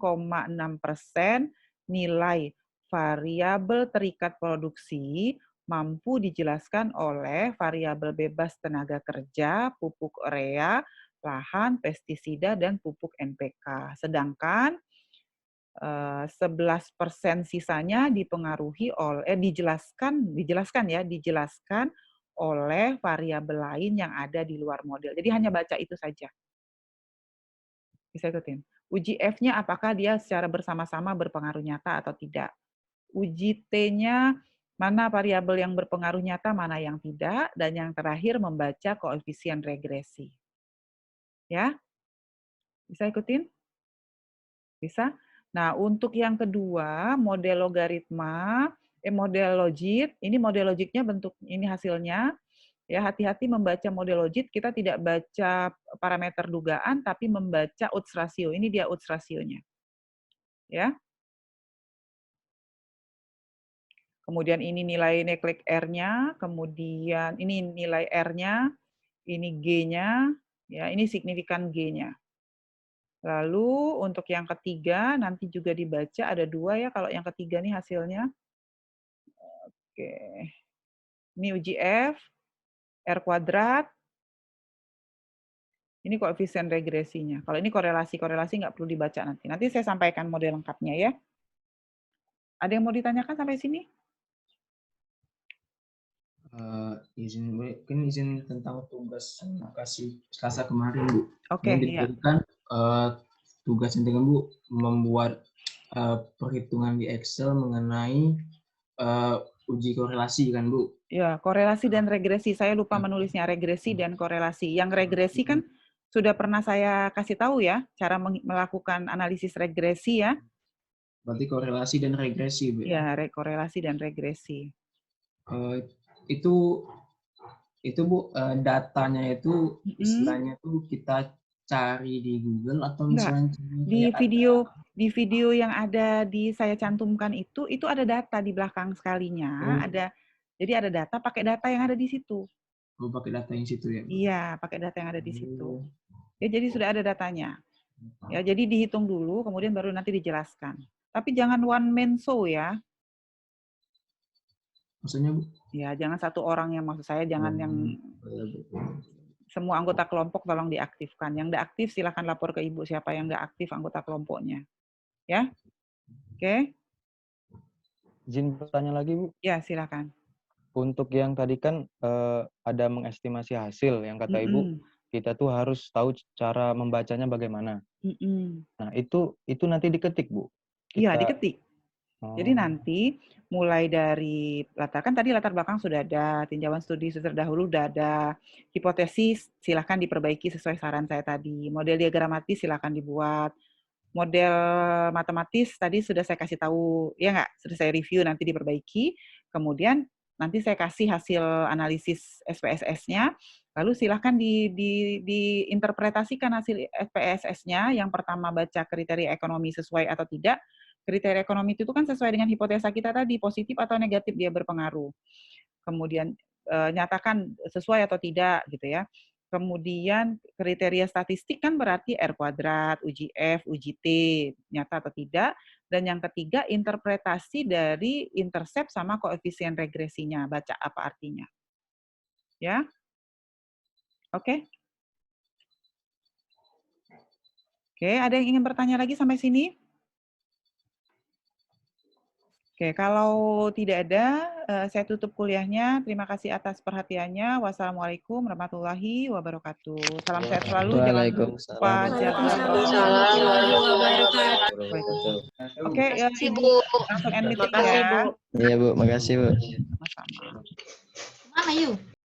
nilai variabel terikat produksi mampu dijelaskan oleh variabel bebas tenaga kerja, pupuk urea, lahan, pestisida, dan pupuk NPK. Sedangkan 11% sisanya dipengaruhi oleh dijelaskan oleh variabel lain yang ada di luar model. Jadi hanya baca itu saja. Bisa ikutin. Uji F-nya apakah dia secara bersama-sama berpengaruh nyata atau tidak. Uji T-nya mana variabel yang berpengaruh nyata, mana yang tidak. Dan yang terakhir membaca koefisien regresi. Ya? Bisa ikutin? Bisa? Nah, untuk yang kedua, model logaritma, model logit, ini model logiknya bentuk ini hasilnya. Ya, hati-hati membaca model logit, kita tidak baca parameter dugaan, tapi membaca odds ratio. Ini dia odds rasionya. Ya. Kemudian ini nilai neglect R-nya, kemudian ini nilai R-nya, ini G-nya, ya, ini signifikan G-nya. Lalu untuk yang ketiga, nanti juga dibaca, ada 2 ya, kalau yang ketiga nih hasilnya. Oke. Ini uji F, R kuadrat, ini koefisien regresinya. Kalau ini korelasi nggak perlu dibaca nanti. Nanti saya sampaikan model lengkapnya ya. Ada yang mau ditanyakan sampai sini? Izin tentang tugas kasih Selasa kemarin, Bu. Oke, diberikan tugasnya dengan Bu membuat perhitungan di Excel mengenai uji korelasi kan Bu? Ya, korelasi dan regresi. Saya lupa menulisnya regresi dan korelasi. Yang regresi kan sudah pernah saya kasih tahu ya, cara melakukan analisis regresi ya. Berarti korelasi dan regresi Bu ya? Ya, korelasi dan regresi. Itu Bu, datanya itu istilahnya tuh kita cari di Google atau misalnya di video yang ada di saya cantumkan itu ada data di belakang sekalinya, jadi ada data, pakai data yang ada di situ. Oh, pakai data yang situ ya? Iya, pakai data yang ada di situ. Ya, jadi sudah ada datanya. Ya, jadi dihitung dulu, kemudian baru nanti dijelaskan. Tapi jangan one man show ya. Maksudnya Bu? Ya, jangan satu orang yang maksud saya, jangan yang semua anggota kelompok tolong diaktifkan. Yang nggak aktif silahkan lapor ke Ibu siapa yang nggak aktif anggota kelompoknya. Ya, oke. Izin bertanya lagi Bu? Ya, silakan. Untuk yang tadi kan ada mengestimasi hasil yang kata Ibu, kita tuh harus tahu cara membacanya bagaimana. Nah, itu nanti diketik Bu? Iya, diketik. Jadi nanti mulai dari latar belakang sudah ada, tinjauan studi terdahulu sudah ada, hipotesis silahkan diperbaiki sesuai saran saya tadi, model diagramatis silahkan dibuat, model matematis tadi sudah saya kasih tahu, ya nggak? Sudah saya review, nanti diperbaiki, kemudian nanti saya kasih hasil analisis SPSS-nya, lalu silahkan diinterpretasikan hasil SPSS-nya. Yang pertama baca kriteria ekonomi sesuai atau tidak. Kriteria ekonomi itu kan sesuai dengan hipotesa kita tadi, positif atau negatif dia berpengaruh. Kemudian nyatakan sesuai atau tidak gitu ya. Kemudian kriteria statistik kan berarti R kuadrat, uji F, uji T, nyata atau tidak. Dan yang ketiga, interpretasi dari intercept sama koefisien regresinya, baca apa artinya. Ya, oke. Oke, ada yang ingin bertanya lagi sampai sini? Oke, kalau tidak ada, saya tutup kuliahnya. Terima kasih atas perhatiannya. Wassalamualaikum warahmatullahi wabarakatuh. Salam sehat selalu. Jangan lupa jaga protokol. Oke, Ibu langsung end meeting ya. Iya Bu, makasih Bu. Sama-sama. Mana yuk?